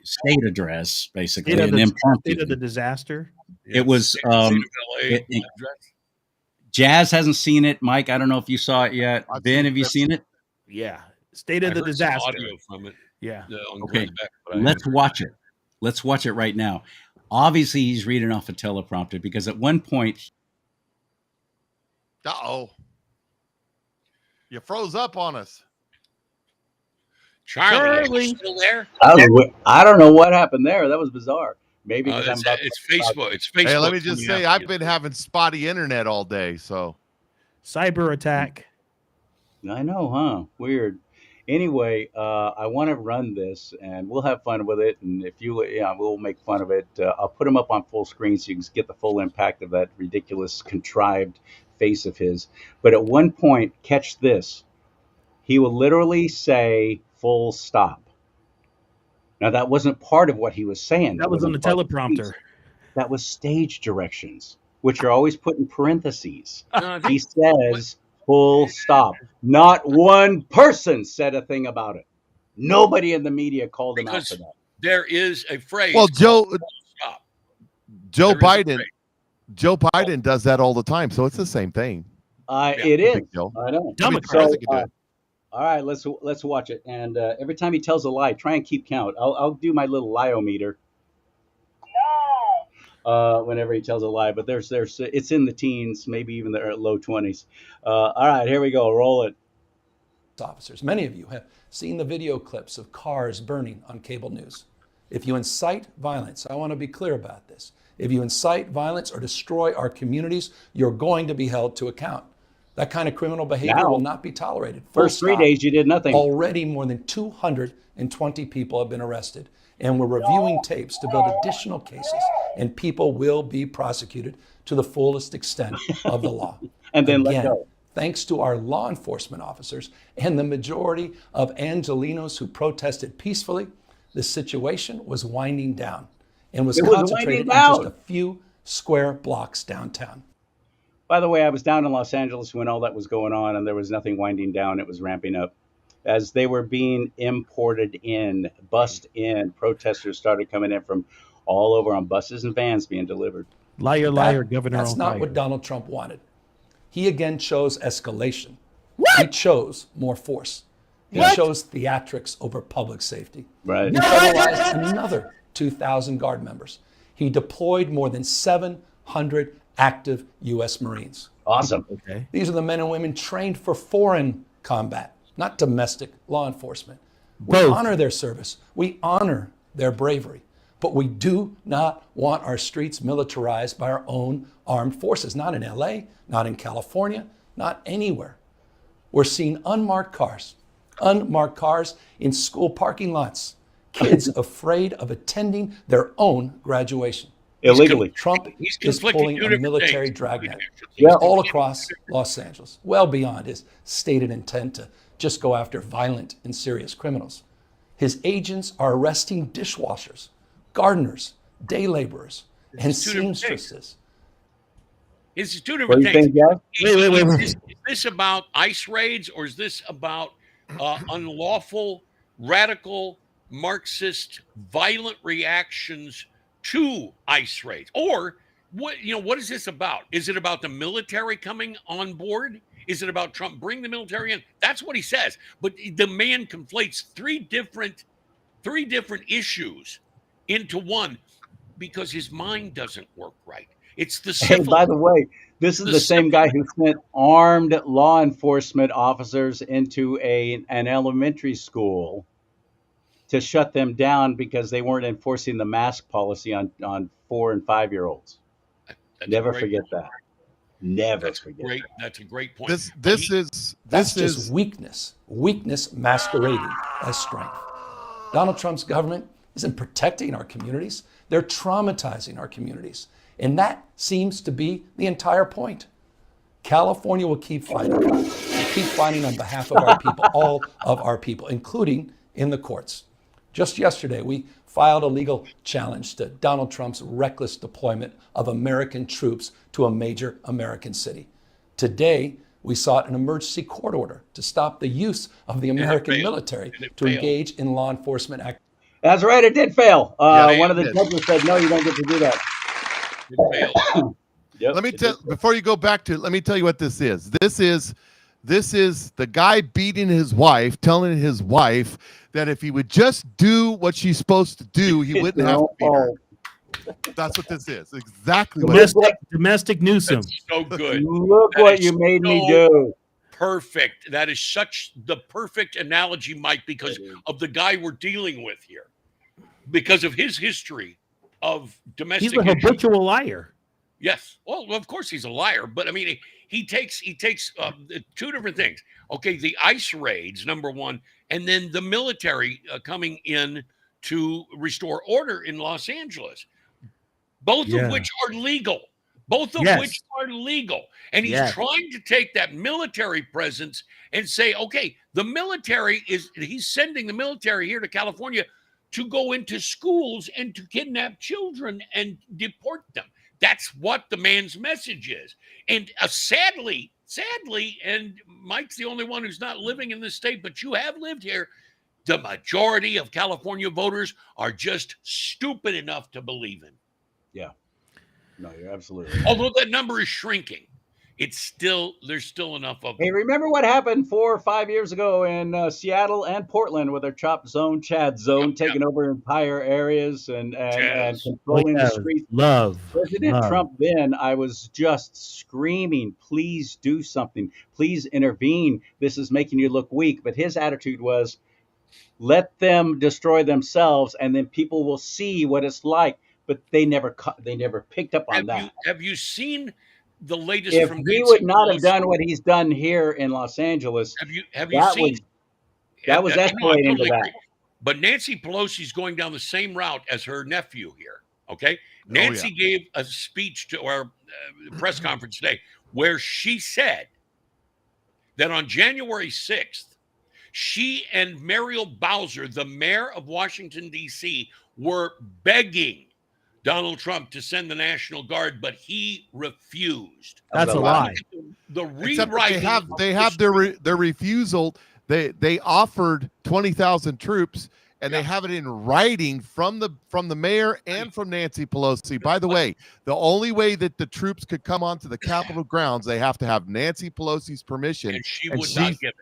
state address, basically, State of an the impromptu. disaster. It was State of LA it- Jazz hasn't seen it. Mike, I don't know if you saw it yet. I've Ben, seen have you clips. seen it? Yeah. State of I the heard some disaster. audio from it. Yeah. On Okay, Glenn Beck, but I let's haven't- watch it. Let's watch it right now. Obviously, he's reading off a teleprompter because at one point, Uh-oh. You froze up on us. Charlie, are you Charlie. still there? I don't know what happened there. That was bizarre. Maybe because It's Facebook. It's Facebook. Hey, let me just coming say, after I've you. been having spotty internet all day, so. Cyber attack. I know, huh? Weird. Anyway, I want to run this, and we'll have fun with it. And if we'll make fun of it. I'll put them up on full screen so you can get the full impact of that ridiculous, contrived face of his. But at one point, catch this: he will literally say "full stop." Now, that wasn't part of what he was saying. That was on the teleprompter. That was stage directions, which are always put in parentheses. No, I think- He says full stop. Not one person said a thing about it. Nobody in the media called him out Because for that. there is a phrase. Well, called full stop. Joe There is a Biden, phrase. Joe Biden does that all the time, so it's the same thing. It is. Big deal. I know. Democrats So, all right, let's watch it. And every time he tells a lie, try and keep count. I'll do my little lie-o-meter. Whenever he tells a lie, but there's it's in the teens, maybe even the low 20s. All right, here we go. Roll it. Officers. Many of you have seen the video clips of cars burning on cable news. If you incite violence, I want to be clear about this. If you incite violence or destroy our communities, you're going to be held to account. That kind of criminal behavior Now, will not be tolerated. Full First 3 stop. days, you did nothing. Already more than 220 people have been arrested, and we're reviewing tapes to build additional cases, and people will be prosecuted to the fullest extent of the law. And then let Again, go. thanks to our law enforcement officers and the majority of Angelenos who protested peacefully, the situation was winding down and was It was concentrated in winding just a few square blocks downtown. By the way, I was down in Los Angeles when all that was going on, and there was nothing winding down. It was ramping up. As they were being imported in, bussed in, protesters started coming in from all over on buses and vans being delivered. Liar, liar, governor That's on not fire. what Donald Trump wanted. He again chose escalation. He chose more force. He chose theatrics over public safety. Right. He federalized another 2,000 Guard members. He deployed more than 700 active U.S. Marines. Awesome. Okay. These are the men and women trained for foreign combat, not domestic law enforcement. We Both. honor their service. We honor their bravery. But we do not want our streets militarized by our own armed forces, not in LA, not in California, not anywhere. We're seeing unmarked cars in school parking lots, kids afraid of attending their own graduation. Illegally. Trump He's is conflicting pulling two a different military things. dragnet Yeah. all across Los Angeles, well beyond his stated intent to just go after violent and serious criminals. His agents are arresting dishwashers, gardeners, day laborers, and It's two different things. seamstresses. It's two What different do you things. think, Jeff? Wait. Is this about ICE raids, or is this about unlawful, radical, Marxist, violent reactions to ICE raids? Or what is this about? Is it about the military coming on board? Is it about Trump bringing the military in? That's what he says. But the man conflates three different issues into one because his mind doesn't work right. It's the Hey, civil. by the way, this is the same guy who sent armed law enforcement officers into an elementary school to shut them down because they weren't enforcing the mask policy on 4 and 5-year-olds. That's Never a great forget point. that. Never That's forget great. that. That's a great point. This That's just is weakness masquerading as strength. Donald Trump's government isn't protecting our communities. They're traumatizing our communities. And that seems to be the entire point. California will keep fighting. We'll keep fighting on behalf of our people, all of our people, including in the courts. Just yesterday, we filed a legal challenge to Donald Trump's reckless deployment of American troops to a major American city. Today, we sought an emergency court order to stop the use of the American military to engage in law enforcement activities. That's right. It did fail. Yeah, One of the it did. judges said, no, you don't get to do that. It failed. Yep, Let me tell before you go back to it, let me tell you what this is. This is the guy beating his wife, telling his wife that if he would just do what she's supposed to do, he wouldn't have to beat her. That's what this is. Exactly what it is. Domestic Newsom. That's so good. Look That what is you made me so do. Perfect. That is such the perfect analogy, Mike, because of the guy we're dealing with here. Because of his history of domestic He's a issues. habitual liar. Yes. Well, of course he's a liar, but I mean, he takes two different things. Okay, the ICE raids, number one, and then the military coming in to restore order in Los Angeles, both of which are legal. Both of which are legal. And he's trying to take that military presence and say, okay, the military he's sending the military here to California to go into schools and to kidnap children and deport them. That's what the man's message is. And sadly, and Mike's the only one who's not living in this state, but you have lived here, the majority of California voters are just stupid enough to believe him. Yeah. No, you're absolutely right. Although that number is shrinking, there's still enough of them. Hey, remember what happened 4 or 5 years ago in Seattle and Portland with their Chop Zone, Chad Zone, taking over entire areas and controlling the streets? President Trump then, I was just screaming, please do something. Please intervene. This is making you look weak. But his attitude was, let them destroy themselves and then people will see what it's like. But they never picked up on that. Have you seen the latest if from he Nancy would not Pelosi? have done what he's done here in Los Angeles, have you seen that was escalating into that. Agree. But Nancy Pelosi's going down the same route as her nephew here. Okay, Nancy gave a speech to our press conference today where she said that on January 6th, she and Muriel Bowser, the mayor of Washington D.C., were begging Donald Trump to send the National Guard, but he refused. That's a lie. The rewriting. They have their refusal. They offered 20,000 troops, and they have it in writing from the mayor and from Nancy Pelosi. By the way, the only way that the troops could come onto the Capitol grounds, they have to have Nancy Pelosi's permission. And she would not give it.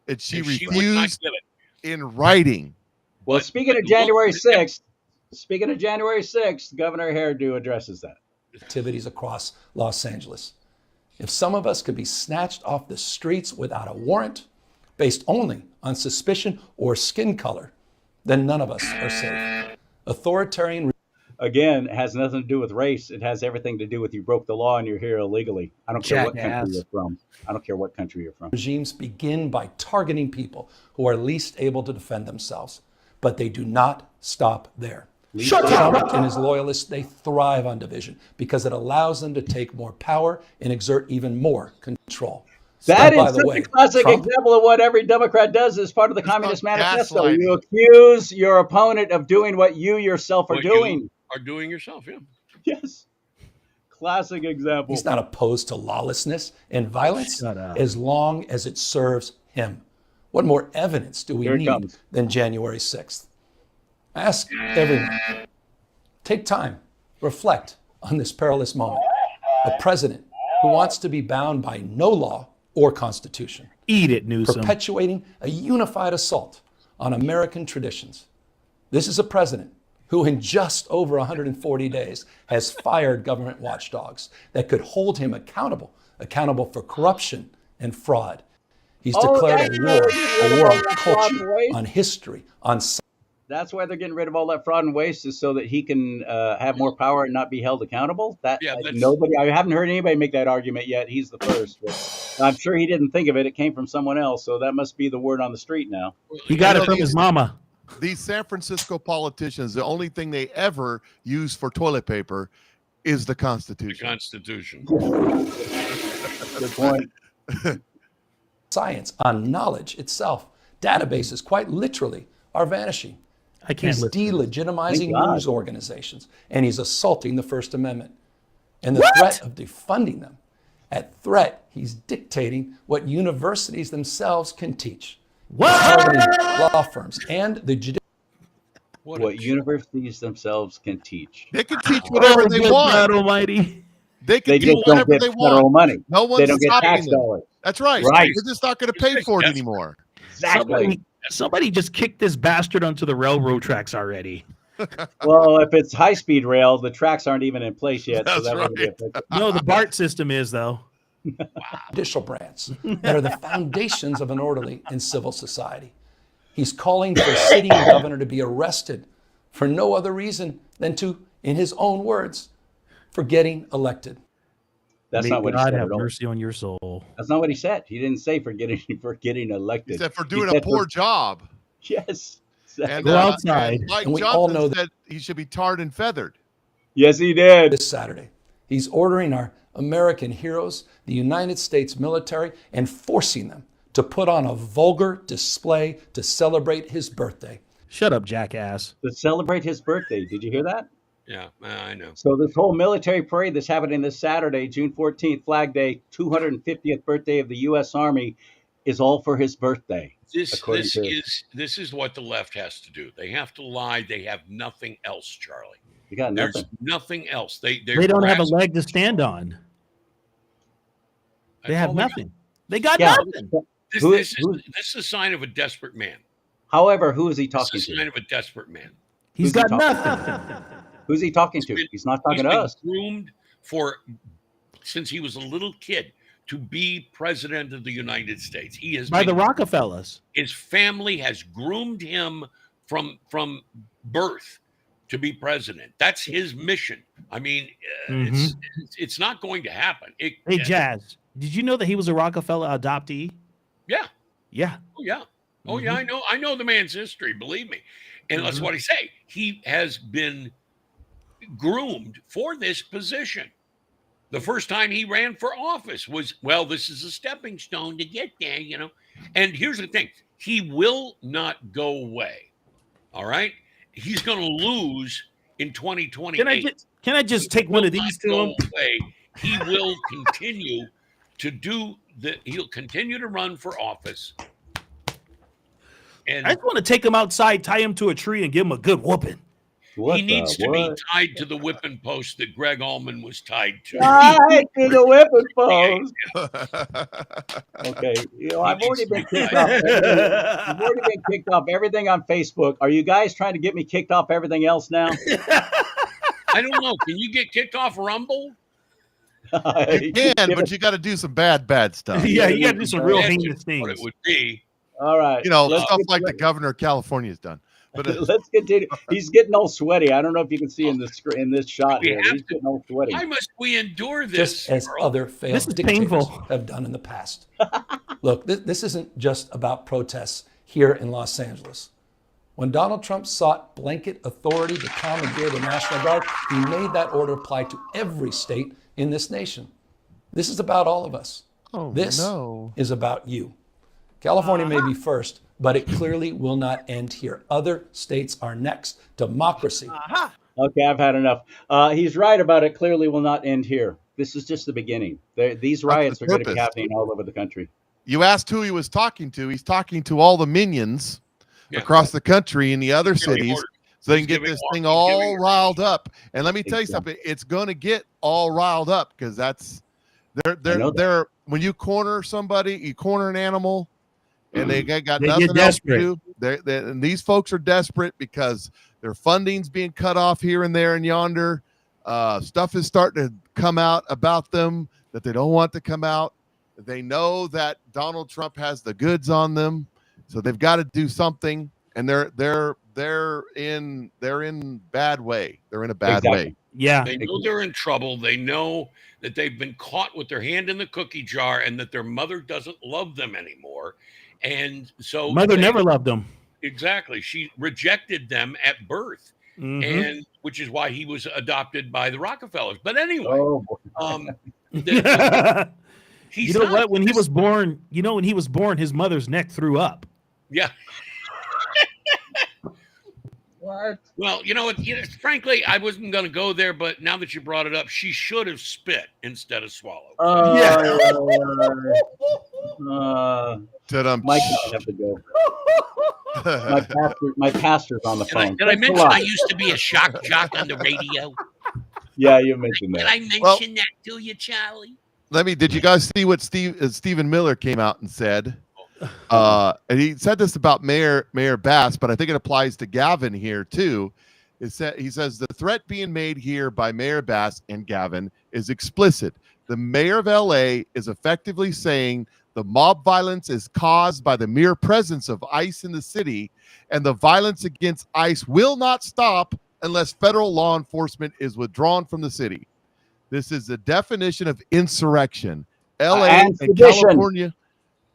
And she refused in writing. Well, speaking of January 6th, Governor Hairdo addresses that. Activities across Los Angeles. If some of us could be snatched off the streets without a warrant, based only on suspicion or skin color, then none of us are safe. Authoritarian. Again, it has nothing to do with race. It has everything to do with you broke the law and you're here illegally. I don't care what country you're from. Regimes begin by targeting people who are least able to defend themselves, but they do not stop there. Trump and his loyalists, they thrive on division because it allows them to take more power and exert even more control. That is such a classic example of what every Democrat does as part of the Communist Manifesto. You accuse your opponent of doing what you yourself are doing. You are doing yourself, yeah. Yes. Classic example. He's not opposed to lawlessness and violence as long as it serves him. What more evidence do we need than January 6th? Ask everyone. Take time. Reflect on this perilous moment. A president who wants to be bound by no law or constitution. Eat it, Newsom. Perpetuating a unified assault on American traditions. This is a president who in just over 140 days has fired government watchdogs that could hold him accountable for corruption and fraud. He's declared a war on culture, on history, on science. That's why they're getting rid of all that fraud and waste, is so that he can have more power and not be held accountable. I haven't heard anybody make that argument yet. He's the first. But I'm sure he didn't think of it. It came from someone else. So that must be the word on the street now. He got it from his mama. These San Francisco politicians, the only thing they ever use for toilet paper is the Constitution. The Constitution. Good point. Science on knowledge itself. Databases, quite literally, are vanishing. I can't He's listen. delegitimizing Thank God. news organizations, and he's assaulting the First Amendment. And the What? threat of defunding them, at threat, he's dictating what universities themselves can teach. Targeting law firms and the judicial. What universities themselves can teach. They can teach whatever they good want. God Almighty. They can They do just don't whatever get they federal want. money. No They one's don't get stopping tax them. dollars. That's right. Right. They're just not going to pay for it anymore. Exactly. Somebody just kicked this bastard onto the railroad tracks already. Well, if it's high-speed rail, the tracks aren't even in place yet, so That's that wouldn't be right. affected. No, the BART system is, though. Judicial branch that are the foundations of an orderly and civil society. He's calling for a sitting governor to be arrested for no other reason than to, in his own words, for getting elected. That's May not what he God said have at all. mercy on your soul. That's not what he said. He didn't say for getting elected. He said for He doing a said poor job. Yes. And, Go outside. and Mike And we all Johnson know that- said he should be tarred and feathered. Yes, he did. This Saturday, he's ordering our American heroes, the United States military, and forcing them to put on a vulgar display to celebrate his birthday. Shut up, jackass. To celebrate his birthday. Did you hear that? Yeah, I know. So this whole military parade that's happening this Saturday, June 14th, Flag Day, 250th birthday of the U.S. Army, is all for his birthday. This according this is what the left has to do. They have to lie. They have nothing else, Charlie. You got There's nothing. nothing else. They They don't have a harassing- leg to stand on. They That's have all they got. nothing. They got Yeah. nothing. This, Who- this, who- is, this is a sign of a desperate man. However, who is he This talking is a to? sign of a desperate man. He's Who's he got talking nothing. Who's he talking to? been- He's not talking He's to been us. groomed since he was a little kid to be president of the United States. He has By the been- Rockefellers. his family has groomed him from birth to be president. That's his mission. I mean, it's not going to happen. Hey, Jazz, did you know that he was a Rockefeller adoptee? Yeah. Yeah. Oh yeah. Oh yeah. I know the man's history. Believe me. And that's what I say. He has been groomed for this position. The first time he ran for office was, well, this is a stepping stone to get there, you know. And here's the thing: he will not go away. All right, he's going to lose in 2028. Can I just take one of these to him? Away. He will continue to do the. He'll continue to run for office. And I just want to take him outside, tie him to a tree, and give him a good whooping. What he needs the to be what? tied to the whipping post that Greg Allman was tied to. Tied to the whipping post. Okay, I've already been kicked off. I've already been kicked off everything on Facebook. Are you guys trying to get me kicked off everything else now? I don't know. Can you get kicked off Rumble? You can, but you got to do some bad stuff. Yeah, you got to do some real That's heinous what it things. would be. All right. You know, let's stuff get like the ready. governor of California has done. But Let's continue. He's getting all sweaty. I don't know if you can see in this shot We here. have He's to- getting all sweaty. Why must we endure this? Just as Carl? other failed This is dictators painful. have done in the past. Look, this isn't just about protests here in Los Angeles. When Donald Trump sought blanket authority to commandeer the National Guard, he made that order apply to every state in this nation. This is about all of us. This is about you. California may be first, but it clearly will not end here. Other states are next. Democracy. Okay, I've had enough. He's right about it. Clearly will not end here. This is just the beginning. These riots are going to be purpose. happening all over the country. you asked who he was talking to. He's talking to all the minions across the country in the other cities, so they can get this thing all riled up. And let me tell you something, it's going to get all riled up because that's they're when you corner somebody, you corner an animal, and they got nothing else to do. And these folks are desperate because their funding's being cut off here and there and yonder. Stuff is starting to come out about them that they don't want to come out. They know that Donald Trump has the goods on them, so they've got to do something. And they're in bad way. They're in a bad way. Yeah. They know they're in trouble. They know that they've been caught with their hand in the cookie jar and that their mother doesn't love them anymore. And so Mother never loved them. Exactly. She rejected them at birth. And which is why he was adopted by the Rockefellers. But anyway, you know what? When he was born, his mother's neck threw up. Yeah. What? Well, you know what? Frankly, I wasn't going to go there, but now that you brought it up, she should have spit instead of swallowed. Yeah. Mike might have to go. My pastor's on the phone. Did I Thanks a mention lot. I used to be a shock jock on the radio? Yeah, you mentioned Did that. I mention that to you, Charlie? Did you guys see what Stephen Miller came out and said? And he said this about Mayor Bass, but I think it applies to Gavin here too. He says the threat being made here by Mayor Bass and Gavin is explicit. The mayor of LA is effectively saying the mob violence is caused by the mere presence of ICE in the city, and the violence against ICE will not stop unless federal law enforcement is withdrawn from the city. This is the definition of insurrection. LA and California.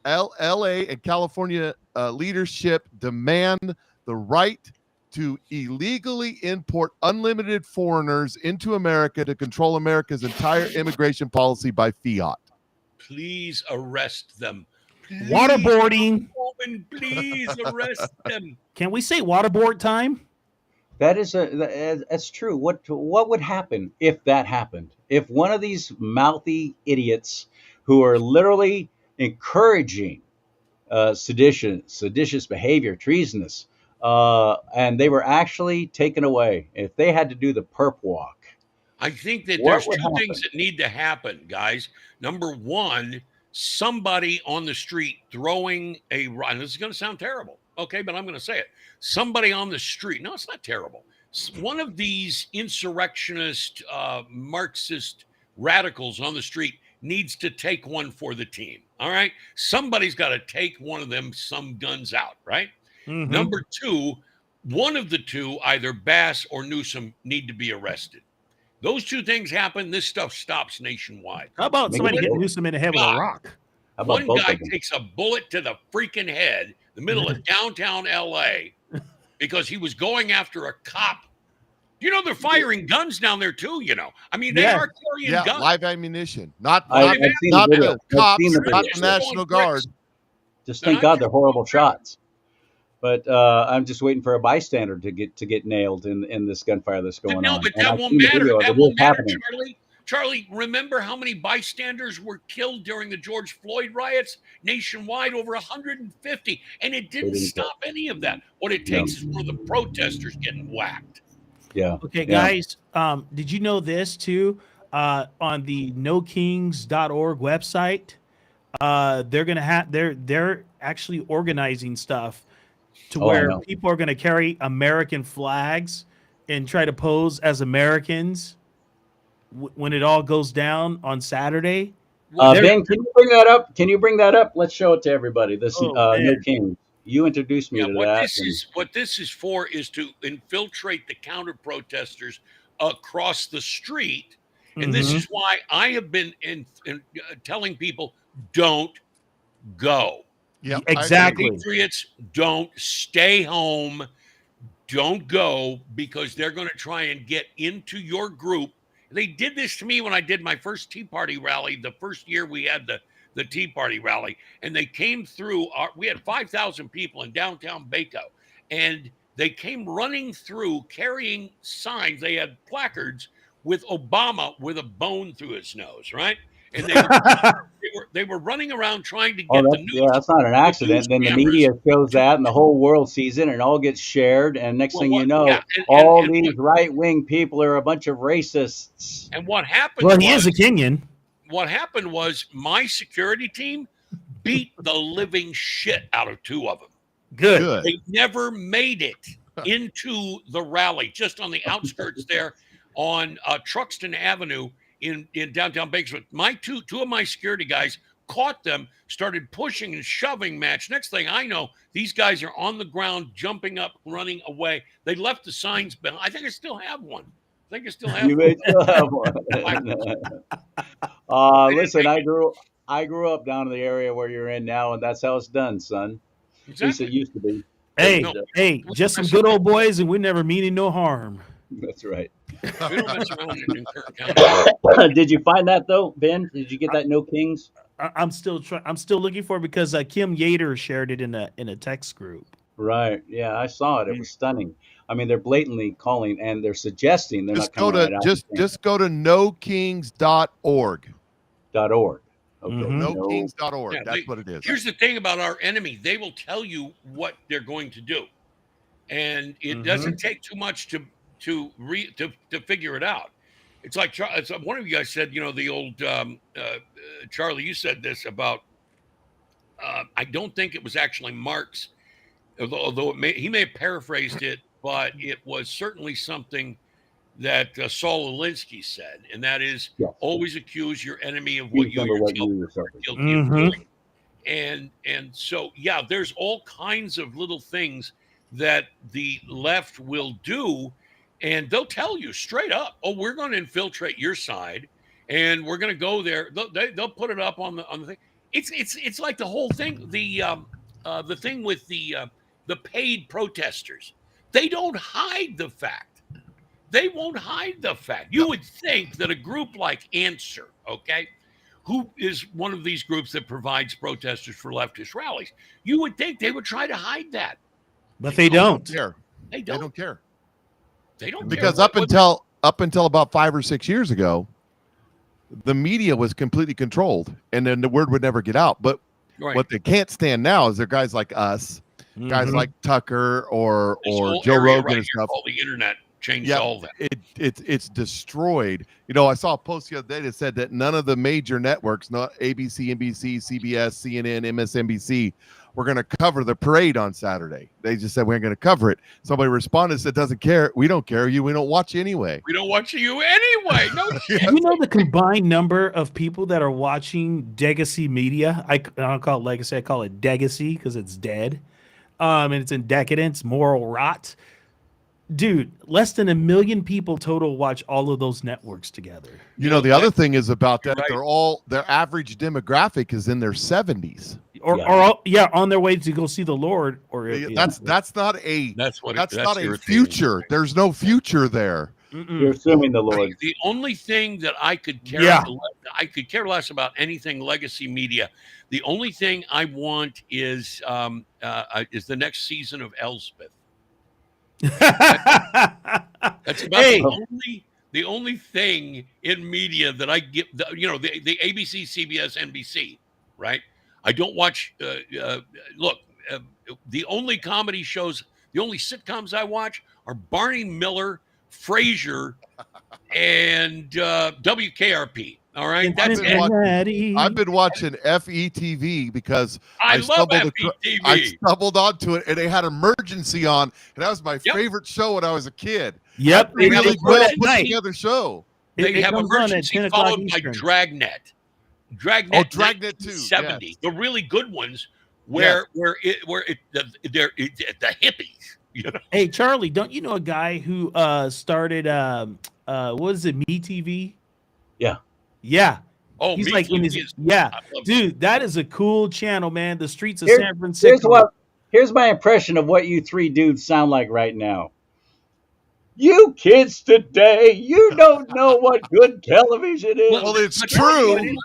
LA and California leadership demand the right to illegally import unlimited foreigners into America to control America's entire immigration policy by fiat. Please arrest them. Please, Waterboarding. Woman, please arrest them. Can we say waterboard time? That's true. What would happen if that happened? If one of these mouthy idiots who are literally encouraging seditious behavior, treasonous, and they were actually taken away, if they had to do the perp walk. I think that What there's would two happen? things that need to happen, guys. Number one, somebody on the street throwing a and this is going to sound terrible, okay, but I'm going to say it. Somebody on the street. No, it's not terrible. One of these insurrectionist, Marxist radicals on the street needs to take one for the team. All right. Somebody's got to take one of them some guns out. Right. Mhm. Number two, one of the two, either Bass or Newsom, need to be arrested. Those two things happen. This stuff stops nationwide. How about Make somebody it getting work. Newsom in the head with a rock? How about One both guy of them? takes a bullet to the freaking head in the middle of downtown LA because he was going after a cop. You know, they're firing guns down there too, you know. I mean, they Yeah. are carrying Yeah, guns. live ammunition, not I've seen not the video. the cops, I've seen the not video. the National Guard. Just They're thank not God they're horrible shots. But I'm just waiting for a bystander to get nailed in this gunfire that's But going no, on. but And that I've won't seen the matter. video of That it won't matter, happening. Charlie. Charlie, remember how many bystanders were killed during the George Floyd riots nationwide? Over 150. And it didn't didn't stop any of that. What it No. takes is one of the protesters getting whacked. Yeah. Okay, Yeah. guys, did you know this too? On the nokings.org website, they're gonna have they're actually organizing stuff to Oh, I where know. people are gonna carry American flags and try to pose as Americans when it all goes down on Saturday. They're- Ben, can you bring that up? Can you bring that up? Let's show it to everybody. This Oh, No man. King. You introduced me Yeah, to what that. this is for is to infiltrate the counter protesters across the street. And this Mhm. is why I have been telling people don't go. Yeah, Exactly. Patriots, don't stay home. Don't go because they're going to try and get into your group. They did this to me when I did my first Tea Party rally, the first year we had the Tea Party rally. And they came through. We had 5,000 people in downtown Baco. And they came running through carrying signs. They had placards with Obama with a bone through his nose, right? And they were running around trying to get the news. That's not an accident. Then the cameras. media shows that, and the whole world sees it, and it all gets shared. And next Well, thing you know, yeah, and all what- these right-wing people are a bunch of racists. And what happened Well, was, he is a Kenyan. what happened was my security team beat the living shit out of two of them. Good. Good. They never made it into the rally, just on the outskirts there on Truxton Avenue in downtown Bakersfield. My two of my security guys caught them, started pushing and shoving match. Next thing I know, these guys are on the ground, jumping up, running away. They left the signs behind. I think I still have one. You may still have one. Listen, I grew up down in the area where you're in now, and that's how it's done, son. At least it used to be. Hey, No. hey, just some good old boys, and we're never meaning no harm. That's right. We don't mess around in Kirk County. Did you find that though, Ben? Did you get that? No Kings. I'm still looking for it because Kim Yater shared it in a text group. Right. Yeah, I saw it. It was stunning. I mean, they're blatantly calling and they're suggesting they're Just not coming right out. just go to nokings.org. .org. Okay. Mhm. Nokings.org. Yeah, That's what it is. Here's the thing about our enemy: they will tell you what they're going to do, and it doesn't take too much to figure it out. It's like one of you guys said, the old Charlie. You said this about. I don't think it was actually Marx, although he may have paraphrased it, but it was certainly something that Saul Alinsky said, and that is Yes. always accuse your enemy of what you Remember what yourself you yourself are did. guilty of doing. And so, yeah, there's all kinds of little things that the left will do, and they'll tell you straight up, "Oh, we're going to infiltrate your side, and we're going to go there." They'll put it up on the thing. It's like the whole thing. The thing with the paid protesters. They don't hide the fact. They won't hide the fact. You would think that a group like Answer, okay, who is one of these groups that provides protesters for leftist rallies, you would think they would try to hide that. But they don't. care. They They don't. don't care. They don't Because care. up until about 5 or 6 years ago, the media was completely controlled, and then the word would never get out. But Right. what they can't stand now is there guys like us, guys like Tucker or This whole Joe area Rogan right and here stuff. called the internet changed Yeah, all that. it's destroyed. I saw a post the other day that said that none of the major networks, not ABC, NBC, CBS, CNN, MSNBC, were going to cover the parade on Saturday. They just said we're going to cover it. Somebody responded and said, "Doesn't care. We don't care. We don't watch you anyway." We don't watch you anyway. No shit. You know the combined number of people that are watching Legacy Media? I don't call it Legacy. I call it Degacy because it's dead. And it's in decadence, moral rot. Dude, less than 1 million people total watch all of those networks together. The other thing is about You're that right. their average demographic is in their 70s. Or on their way to go see the Lord. Or That's not a That's what. that's not a irritating. future. There's no future there. You're assuming the Lord. The only thing that I could care less about anything legacy media. The only thing I want is the next season of Elspeth. That's about the only thing in media that I get. The ABC, CBS, NBC, right? I don't watch. Look, the only comedy shows, the only sitcoms I watch are Barney Miller, Frasier, and WKRP. All right, that's it. I've been watching FETV because I love I FETV. stumbled onto it and they had Emergency on, and that was my favorite show when I was a kid. Yep, They have Really a well Emergency. put together show. They have comes on at Emergency 10 o'clock followed by Eastern. Dragnet. Dragnet too, 70. yes. The really good ones where the hippies. Hey, Charlie, don't you know a guy who started what is it, MeTV? Yeah. Yeah. Oh, He's Me like in TV his is- yeah. I love Dude, that is a cool channel, man. The streets of Here- San Francisco. Here's my impression of what you three dudes sound like right now. You kids today, you don't know what good television is. Well, it's But true.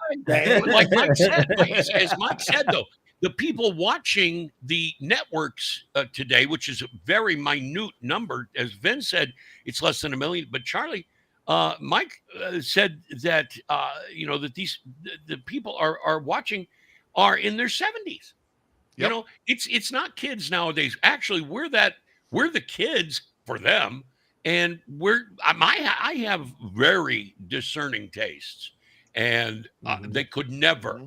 like Mike said, as Mike said, though, the people watching the networks today, which is a very minute number, as Vin said, it's less than 1 million. But Charlie, Mike said that that the people are watching are in their 70s. Yep. It's not kids nowadays. Actually, we're the kids for them, and I have very discerning tastes, and they could never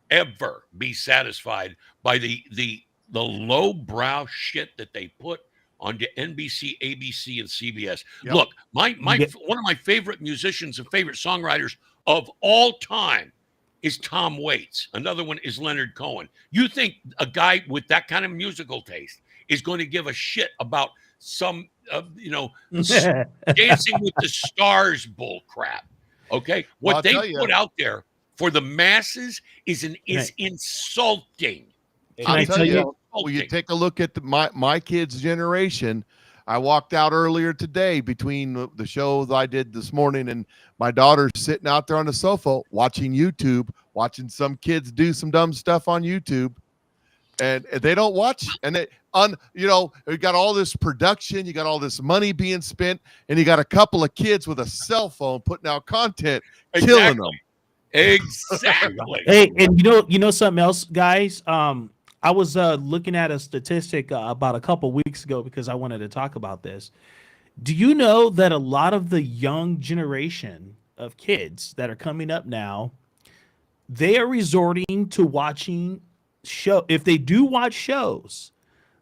ever be satisfied by the lowbrow shit that they put onto NBC, ABC, and CBS. Yep. Look, one of my favorite musicians and favorite songwriters of all time is Tom Waits. Another one is Leonard Cohen. You think a guy with that kind of musical taste is going to give a shit about some Dancing with the Stars bull crap? Okay, what they put out there for the masses is insulting. I'll I tell tell you, you- when you take a look at my kids' generation, I walked out earlier today between the shows I did this morning, and my daughter's sitting out there on the sofa watching YouTube, watching some kids do some dumb stuff on YouTube. and they don't watch. And you got all this production, you got all this money being spent, and you got a couple of kids with a cell phone putting out content, killing them. Exactly. Hey, and you know something else, guys. I was looking at a statistic about a couple weeks ago because I wanted to talk about this. Do you know that a lot of the young generation of kids that are coming up now, they are resorting to watching if they do watch shows,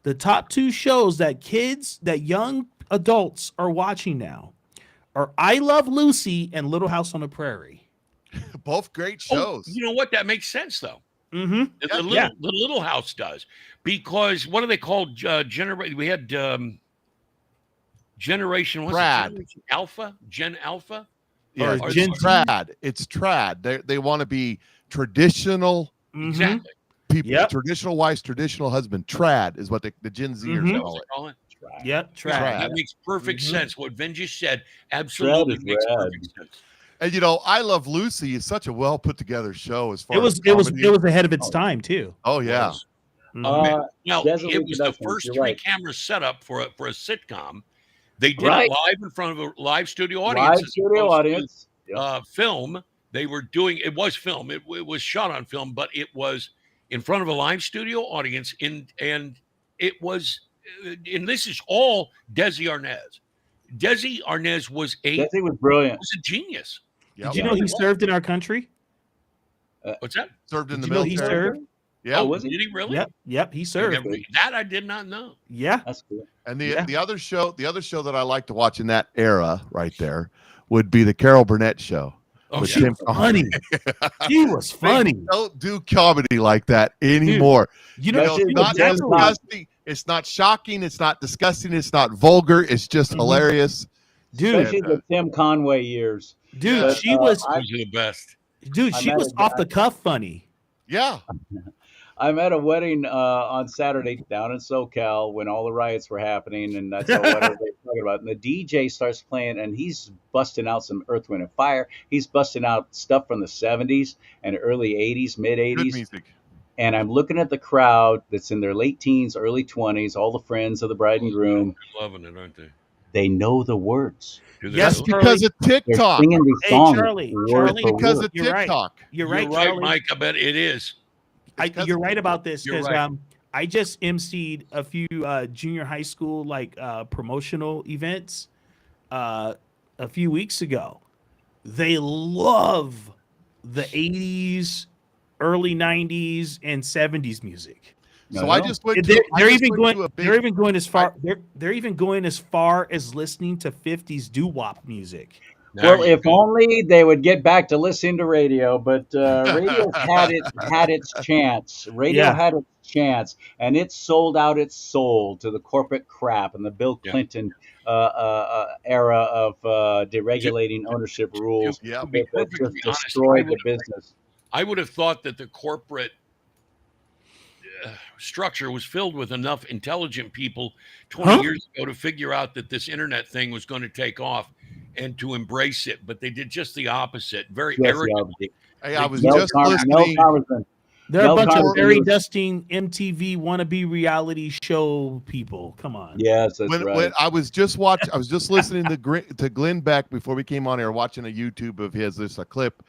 the top 2 shows that young adults are watching now are I Love Lucy and Little House on the Prairie. Both great shows. You know what? That makes sense, though. Mm-hmm. The Little House does, because what are they called? We had Generation Alpha, Gen Alpha. Yeah, Or it's Gen trad. It's trad. They want to be traditional Exactly. people, Yep. traditional wives, traditional husband. Trad is what the Gen Zers call it. Yep, Trad. That makes perfect sense. What Vin just said absolutely Trad is makes rad. perfect sense. And I Love Lucy is such a well put together show as far it was as it was comedy. it was ahead of its time too. Oh yeah. Mhm. Now, Desert it was the Productions, first you're 3 right. camera setup for a sitcom. They did Right. it live in front of a live studio audience. Live studio audience. Yep. Film. They were doing it was film. It was shot on film, but it was in front of a live studio audience. And it was, and this is all Desi Arnaz. Desi Arnaz was Jesse was brilliant. a genius. Yep. Did you know he served in our country? What's that? Served in Did the you know he military. served? Yeah. Oh, was he? Did he really? Yep, he served. That I did not know. Yeah. That's cool. And Yeah. the other show that I like to watch in that era right there would be the Carol Burnett show. Oh, with she Tim was funny. She was funny. They don't do comedy like that anymore. You know, That's she It's was not definitely- disgusting. It's not shocking. It's not disgusting. It's not vulgar. It's just hilarious. dude, Especially the Tim Conway years. dude, Yeah. she was Those are the best. dude, I she met was a off guy- the cuff funny. Yeah. I'm at a wedding on Saturday down in SoCal when all the riots were happening, and that's all what everybody's talking about. And the DJ starts playing, and he's busting out some Earth, Wind, and Fire. He's busting out stuff from the 70s and early 80s, mid Good 80s. music. And I'm looking at the crowd that's in their late teens, early 20s, all the friends of the bride and groom. They're loving it, aren't they? They know the words. Do they Yes, really? Because of They're TikTok. singing these Hey, songs. Charlie, word Charlie, for Because word. of You're right. TikTok. You're You're right, right, Charlie. Mike. I bet it is. You're right about this You're because right. I just emceed a few junior high school promotional events a few weeks ago. They love the 80s, early 90s, and 70s music. So I just went to They're I just even went going. to a big- They're even going as far. They're even going as far as listening to 50s doo-wop music. Well, There you if go. only they would get back to listening to radio, but radio had its chance. Radio Yeah. had its chance, and it sold out its soul to the corporate crap and the Bill Yeah. Clinton era of deregulating ownership rules Yeah. To be that perfectly just honest, destroyed the business. I would have thought that the corporate structure was filled with enough intelligent people 20 years ago to figure out that this internet thing was going to take off and to embrace it, but they did just the opposite. Very Yes, arrogant. Hey, I was Mel just Converson. listening. They're a Mel bunch of Converson very was- dusting MTV wannabe reality show people. Come on. Yes, that's When right. I was just listening to Glenn Beck before we came on air, watching a YouTube of his, a clip,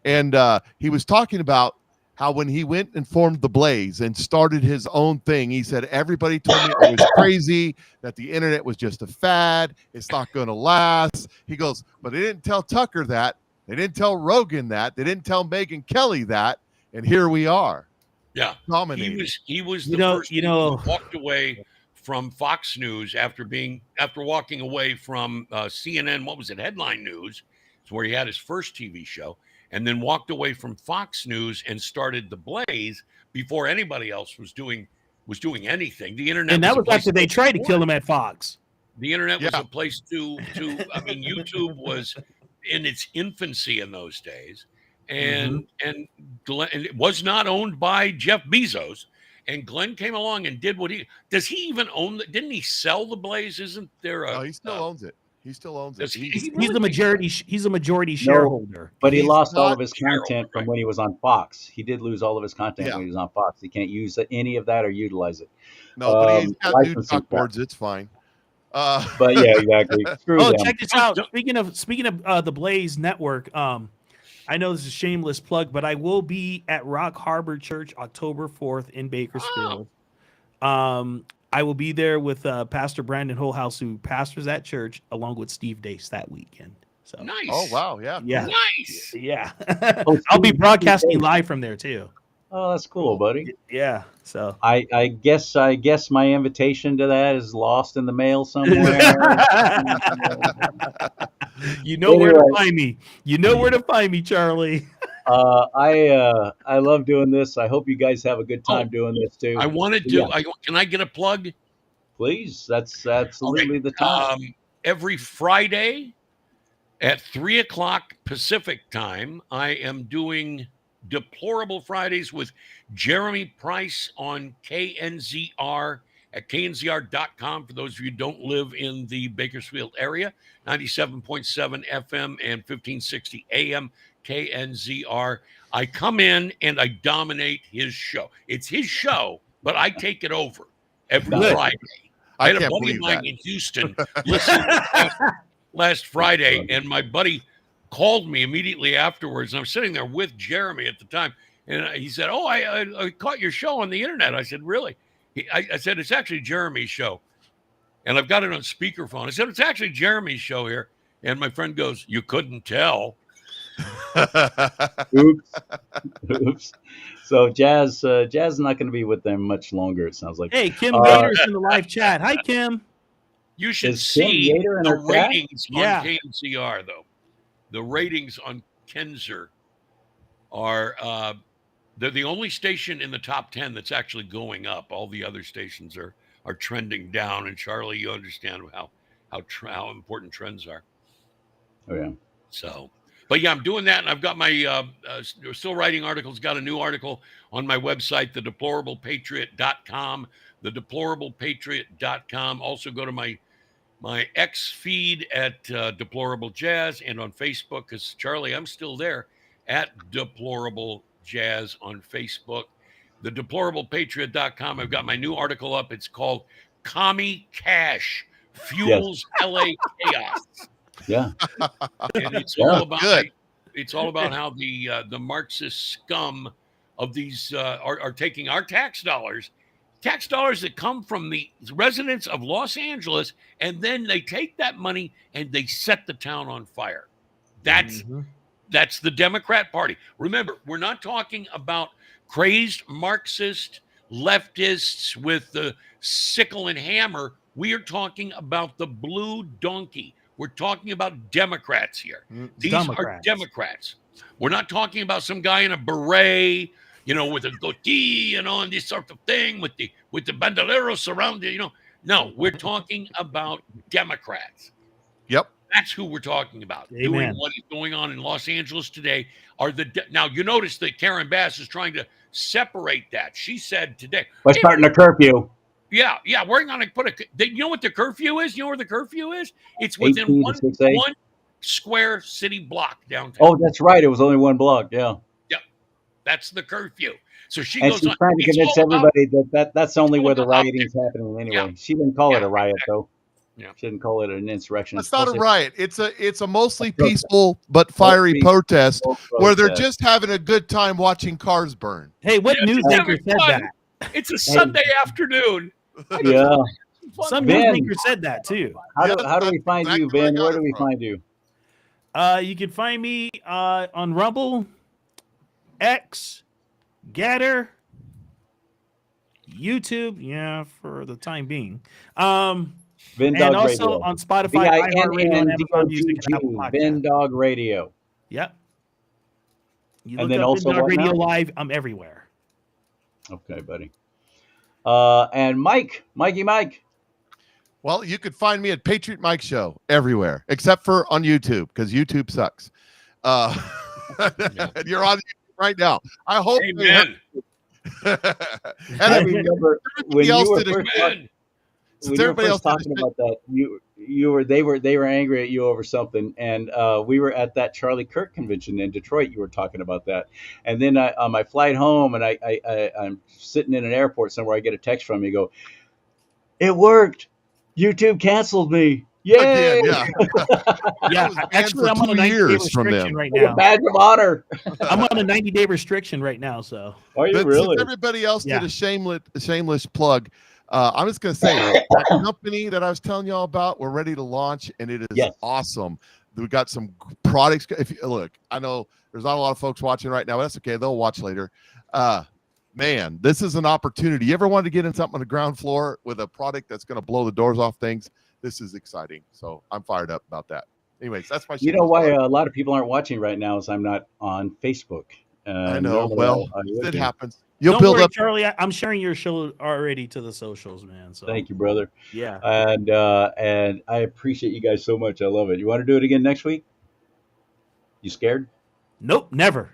and he was talking about how when he went and formed the Blaze and started his own thing, he said everybody told me I was crazy, that the internet was just a fad, it's not going to last. He goes, but they didn't tell Tucker that, they didn't tell Rogan that, they didn't tell Megyn Kelly that, and here we are. Yeah. Dominating. He was You the know- first you one know- who walked away from Fox News after walking away from CNN. What was it? Headline News. It's where he had his first TV show, and then walked away from Fox News and started the Blaze before anybody else was doing anything. The internet, And that a was place after they tried to kill him at Fox. The internet was Yeah. a place to. I mean, YouTube was in its infancy in those days, and Glenn, and it was not owned by Jeff Bezos. And Glenn came along and did what he does. He even own? Didn't he sell the Blaze? Isn't there a? No, he still owns it. He still owns it. Does he- He's he really the makes majority. He's a majority No. shareholder. But he He's lost all of not his content from right. when he was on Fox. He did lose all of his content Yeah. when he was on Fox. He can't use any of that or utilize it. No, but he's got new licensing talk boards. It's fine. But yeah, exactly. Screw Oh, them. check this out. Speaking of the Blaze Network, I know this is a shameless plug, but I will be at Rock Harbor Church October 4th in Bakersfield. I will be there with Pastor Brandon Holhouse, who pastors that church, along with Steve Dace that weekend. So Nice. Oh wow, yeah. yeah, Nice. yeah. Oh, I'll be Steve broadcasting Dace. live from there too. Oh, that's cool, buddy. Yeah. So I guess my invitation to that is lost in the mail somewhere. you know where to Anyway. find me. You know where to find me, Charlie. I love doing this. I hope you guys have a good time doing this too. I wanted to. Yeah. Can I get a plug? Please, that's absolutely the time. Every Friday at 3:00 Pacific time, I am doing Deplorable Fridays with Jeremy Price on KNZR at knzr.com. For those of you who don't live in the Bakersfield area, 97.7 FM and 1560 AM KNZR. I come in and I dominate his show. It's his show, but I take it over every Good. Friday. I had a buddy of mine in Houston listen last Friday, and my buddy called me immediately afterwards. And I'm sitting there with Jeremy at the time, and he said, "Oh, I caught your show on the internet." I said, "Really?" I said, "It's actually Jeremy's show," and I've got it on speakerphone. I said, "It's actually Jeremy's show here," and my friend goes, "You couldn't tell." Oops. So Jazz is not going to be with them much longer. It sounds like. Hey, Kim Bader's in the live chat. Hi, Kim. You should Is Kim see Yater in the our chat? ratings Yeah. on KNCR, though. The ratings on Kenzer are they're the only station in the top 10 that's actually going up. All the other stations are trending down. And Charlie, you understand how important trends are. Oh yeah. So, but yeah, I'm doing that, and I've got my still writing articles. Got a new article on my website, thedeplorablepatriot.com, thedeplorablepatriot.com. Also go to my X feed at Deplorable Jazz, and on Facebook, because Charlie, I'm still there at Deplorable Jazz on Facebook. The deplorablepatriot.com. I've got my new article up. It's called Commie Cash Fuels LA Chaos. Yeah. And it's Yeah. all about Good. it's all about how the Marxist scum of these are taking our tax dollars that come from the residents of Los Angeles, and then they take that money and they set the town on fire. That's the Democrat Party. Remember, we're not talking about crazed Marxist leftists with the sickle and hammer. We are talking about the blue donkey. We're talking about Democrats here. These are Democrats. We're not talking about some guy in a beret, with a goatee, and this sort of thing with the bandoleros surrounded, No, we're talking about Democrats. Yep. That's who we're talking about. Amen. Doing what is going on in Los Angeles today now you notice that Karen Bass is trying to separate that. She said today, By starting a curfew. yeah, we're going to put you know what the curfew is? You know where the curfew is? It's within 18 to one 6A. square city block downtown. Oh, that's right. It was only one block. Yeah. Yep. That's the curfew. So she And goes she's on. trying to It's convince all about- everybody that's only all where the about rioting's happening anyway. Yeah. She didn't call it Yeah, a riot though. Yeah. She didn't call it an insurrection. It's not a supposed riot. It's a mostly protest. peaceful but fiery Peaceful protest where they're protest. just having a good time watching cars burn. Hey, what Yeah, news it's anchor having said fun. that? It's a Sunday afternoon. Yeah. Some Ben. news anchor said that too. How do that's we find you, exactly where I Ben? got Where it do we from. find you? You can find me on Rumble, X, Getter, YouTube, for the time being. Ben And Dog also Radio. on Spotify, iHeartRadio, and Amazon Music, and Apple BINNDOGG, Ben Podcasts. Dog Radio. Yep. You And look then up also Ben Dog what Radio now? Live. I'm everywhere. Okay, buddy. And Mike. Well, you could find me at Patriot Mike Show everywhere, except for on YouTube, because YouTube sucks. You're on YouTube right now. I hope. Amen. And I remember when else you were did it, first, Amen. Since when you were everybody first else did talking about that, they were angry at you over something, and we were at that Charlie Kirk convention in Detroit. You were talking about that, and then on my flight home, and I'm sitting in an airport somewhere. I get a text from you. Go, it worked. YouTube canceled me. Yay! Again, yeah. Yeah, was banned actually, for I'm on 2 a 90-day years from restriction them. right Like a now. badge of honor. I'm on a 90-day restriction right now. So Are you But really? since everybody else Yeah. did a shameless plug, I'm just going to say that company that I was telling y'all about, we're ready to launch, and it is Yes. awesome. We got some products. If you look, I know there's not a lot of folks watching right now. But that's okay. They'll watch later. Man, this is an opportunity. You ever wanted to get in something on the ground floor with a product that's going to blow the doors off things? This is exciting. So I'm fired up about that. Anyways, that's my. You know shameless why plug. a lot of people aren't watching right now is I'm not on Facebook. I know. Normally Well, I would it be. happens. You'll don't build worry, up. Charlie. I'm sharing your show already to the socials, man. So Thank you, brother. Yeah. And I appreciate you guys so much. I love it. You want to do it again next week? You scared? Nope, never.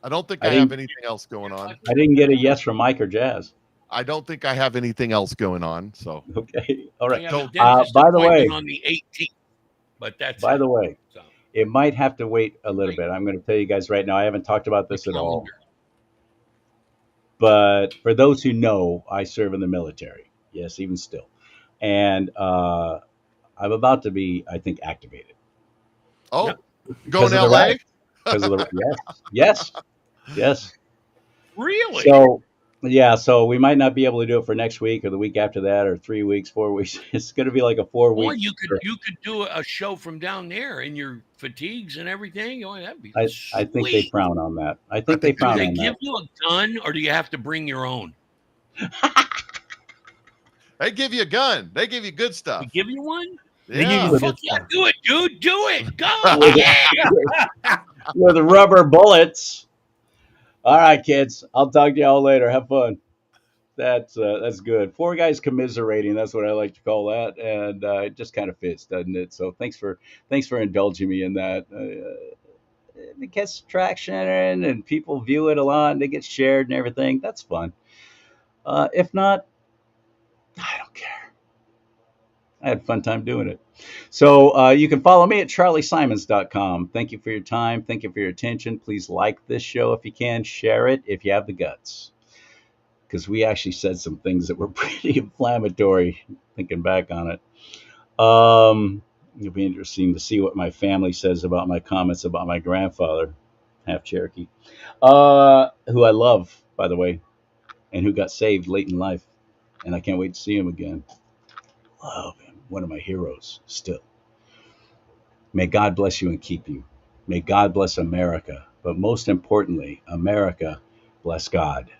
I don't think I I have didn't- anything else going on. I didn't get a yes from Mike or Jazz. I don't think I have anything else going on. So Okay. All I right. have a Don't- dentist by the appointment way- on the 18th, but that's By it. the way, So, it might have to wait a little bit. I'm going to tell you guys right now. I haven't talked about this at all. calendar. But for those who know, I serve in the military. Yes, even still. And I'm about to be, I think, activated. oh, Yep. going to Because of the LA? riots. Because of the yes. Really? So yeah, so we might not be able to do it for next week or the week after that or 3 weeks, 4 weeks. It's going to be like a 4-week. Or you could do a show from down there in your fatigues and everything. Oh, that'd be I think they sweet. frown on that. I think think they they frown Do they on give that. you a gun, or do you have to bring your own? They give you a gun. They give you good They stuff. give you one? They give Yeah. you the Fuck good yeah, stuff. do it, dude. Do it. Go. With- Yeah. With rubber bullets. All right, kids. I'll talk to y'all later. Have fun. That's good. 4 guys commiserating. That's what I like to call that, and it just kind of fits, doesn't it? So thanks for indulging me in that. It gets traction and people view it a lot, and it gets shared and everything. That's fun. If not, I don't care. I had a fun time doing it. So you can follow me at charliesimons.com. Thank you for your time. Thank you for your attention. Please like this show if you can. Share it if you have the guts. Because we actually said some things that were pretty inflammatory, thinking back on it. It'll be interesting to see what my family says about my comments about my grandfather, half Cherokee, who I love, by the way, and who got saved late in life. And I can't wait to see him again. Love him. One of my heroes still. May God bless you and keep you. May God bless America. But most importantly, America bless God.